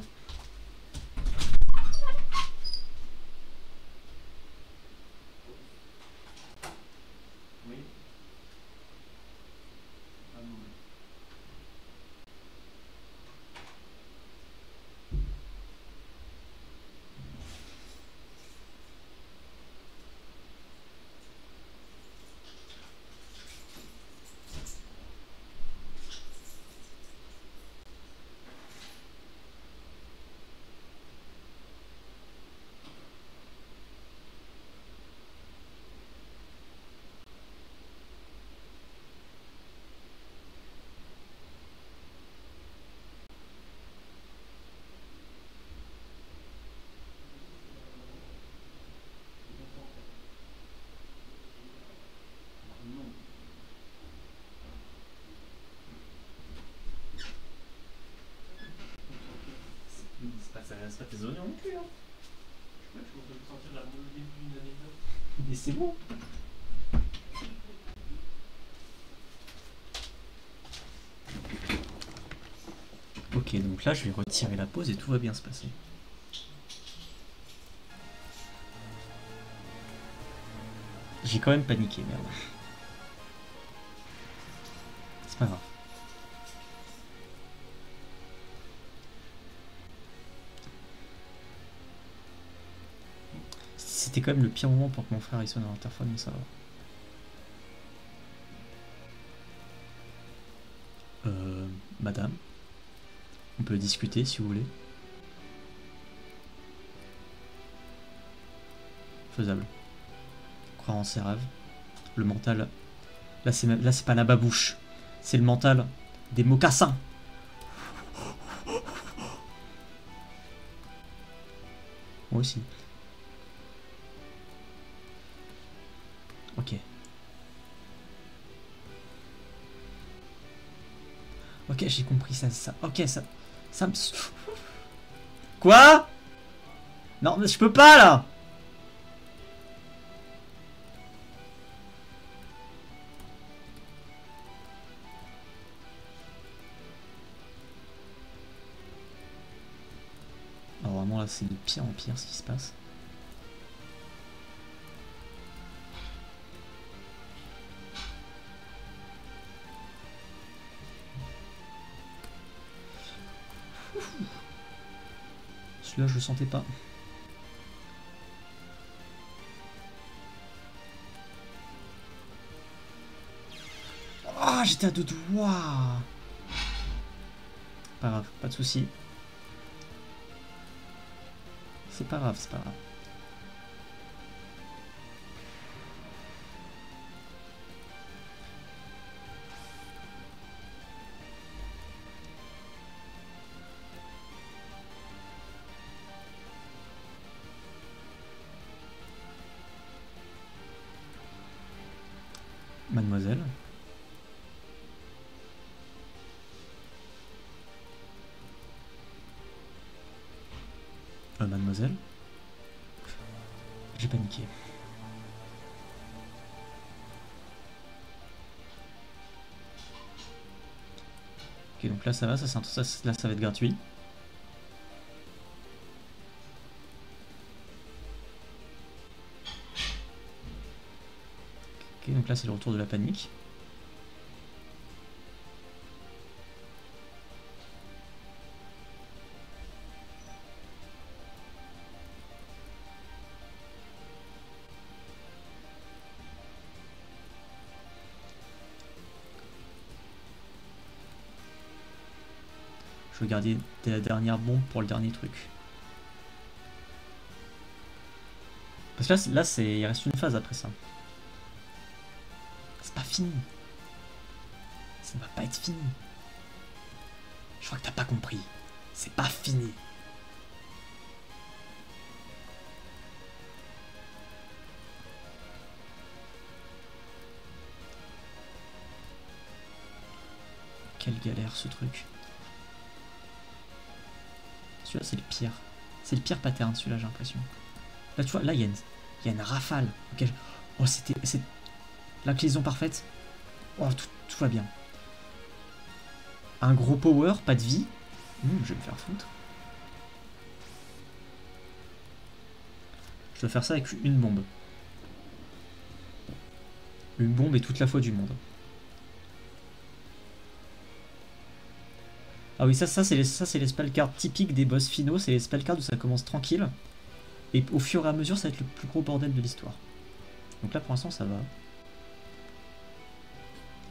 C'est pas tes oignons non plus, hein. Ouais, je peux te sortir la d'une anecdote. Mais c'est bon. Ok, donc là, je vais retirer la pause et tout va bien se passer. J'ai quand même paniqué, merde. C'est pas grave. C'était quand même le pire moment pour que mon frère il sonne à l'interphone, mais ça va. Madame, on peut discuter si vous voulez. Faisable. Croire en ses rêves. Le mental. Là, c'est pas la babouche. C'est le mental des mocassins. Moi aussi. Ok. Ok, j'ai compris ça. Ok, ça me... Quoi? Non, mais je peux pas, là. Alors vraiment, là, c'est de pire en pire, ce qui se passe. Celui-là, je le sentais pas. Ah, j'étais à 2 doigts. Pas grave, pas de soucis. C'est pas grave, c'est pas grave. Mademoiselle. Mademoiselle. J'ai paniqué. Ok, donc là ça va, là ça va être gratuit. Ok, donc là c'est le retour de la panique. Je vais garder la dernière bombe pour le dernier truc. Parce que là il reste une phase après ça. C'est pas fini. Ça ne va pas être fini. Je crois que t'as pas compris. C'est pas fini. Quelle galère ce truc. Celui-là c'est le pire. C'est le pire pattern celui-là j'ai l'impression. Là tu vois, là il y a une rafale. Okay. Oh c'est l'inclinaison parfaite. Oh tout va bien. Un gros power, pas de vie. Je vais me faire foutre. Je dois faire ça avec une bombe. Une bombe et toute la foi du monde. Ah oui, ça c'est les spell cards typiques des boss finaux. C'est les spell cards où ça commence tranquille. Et au fur et à mesure, ça va être le plus gros bordel de l'histoire. Donc là, pour l'instant, ça va.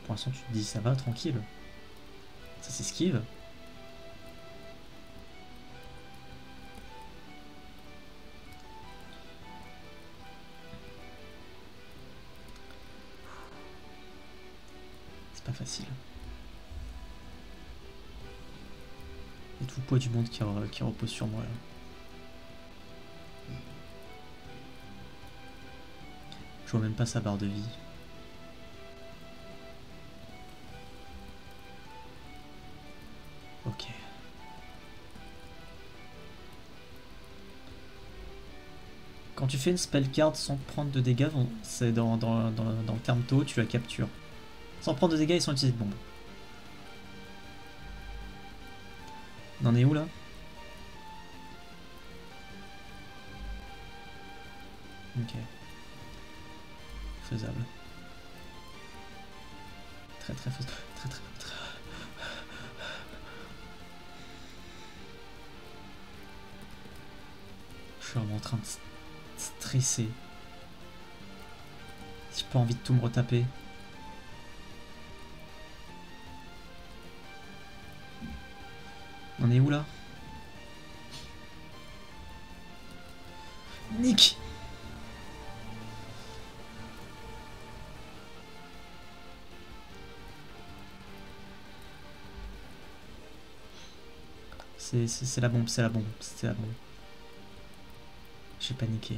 Pour l'instant, tu te dis, ça va, tranquille. Ça s'esquive. C'est pas facile. Il y a tout le poids du monde qui repose sur moi là. Je vois même pas sa barre de vie. Ok. Quand tu fais une spell card sans prendre de dégâts, c'est dans le terme taux, tu la captures. Sans prendre de dégâts et sans utiliser de bombe. On en est où là? Ok. Faisable. Très faisable. Très. Je suis vraiment en train de stresser. J'ai pas envie de tout me retaper. On est où là? Nick! C'est la bombe, c'est la bombe, c'était la bombe. J'ai paniqué.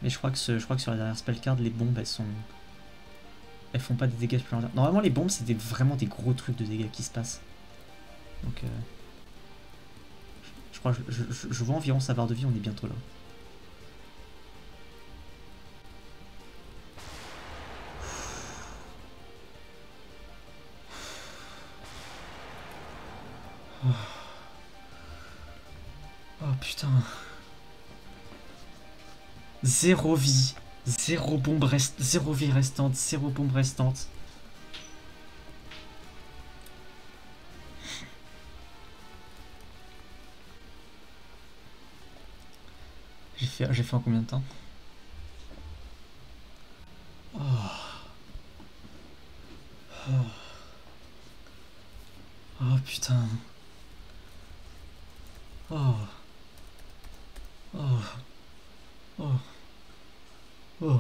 Mais je crois que sur la dernière spell card, les bombes elles font pas des dégâts supplémentaires. Normalement les bombes c'est vraiment des gros trucs de dégâts qui se passent. Donc je crois que je vois environ sa barre de vie, on est bientôt là. Oh putain. 0 vie. 0 bombe restante. 0 vie restante. 0 bombe restante. J'ai fait en combien de temps? Oh. Oh. Oh putain. Oh. Oh. Oh. Oh.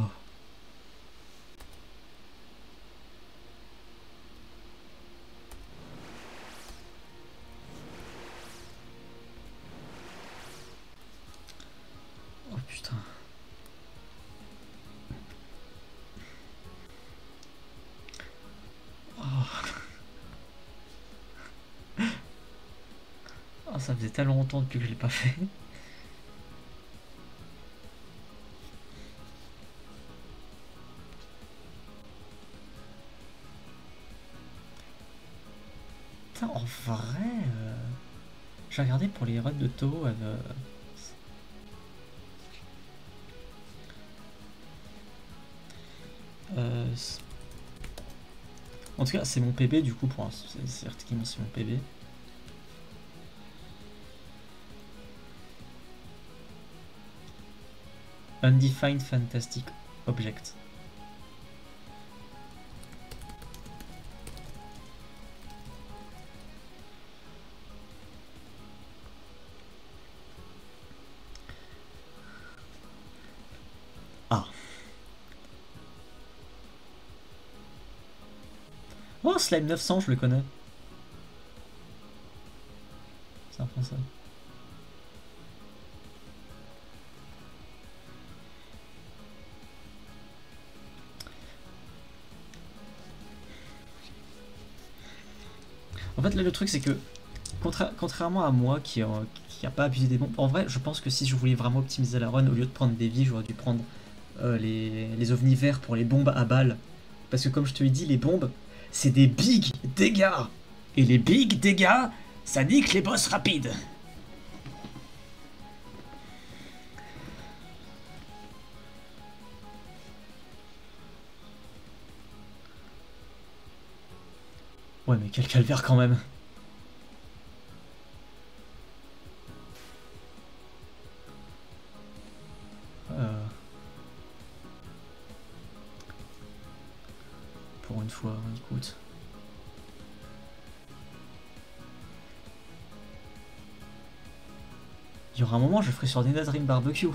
Oh putain. Oh. Oh, ça faisait tellement longtemps depuis que je l'ai pas fait. Putain, en vrai, j'ai regardé pour les runs de Toho. En tout cas, c'est mon PB du coup pour c'est effectivement c'est mon PB. Undefined Fantastic Object. Ah. Oh, Slime 900, je le connais. C'est un français. En fait, là, le truc, c'est que, contrairement à moi qui a pas abusé des bombes, en vrai, je pense que si je voulais vraiment optimiser la run, au lieu de prendre des vies, j'aurais dû prendre les ovnis verts pour les bombes à balles. Parce que, comme je te l'ai dit, les bombes, c'est des big dégâts. Et les big dégâts, ça nique les boss rapides. Ouais, mais quel calvaire quand même. Pour une fois, écoute. Il y aura un moment, je ferai sur des Nazarene Barbecue.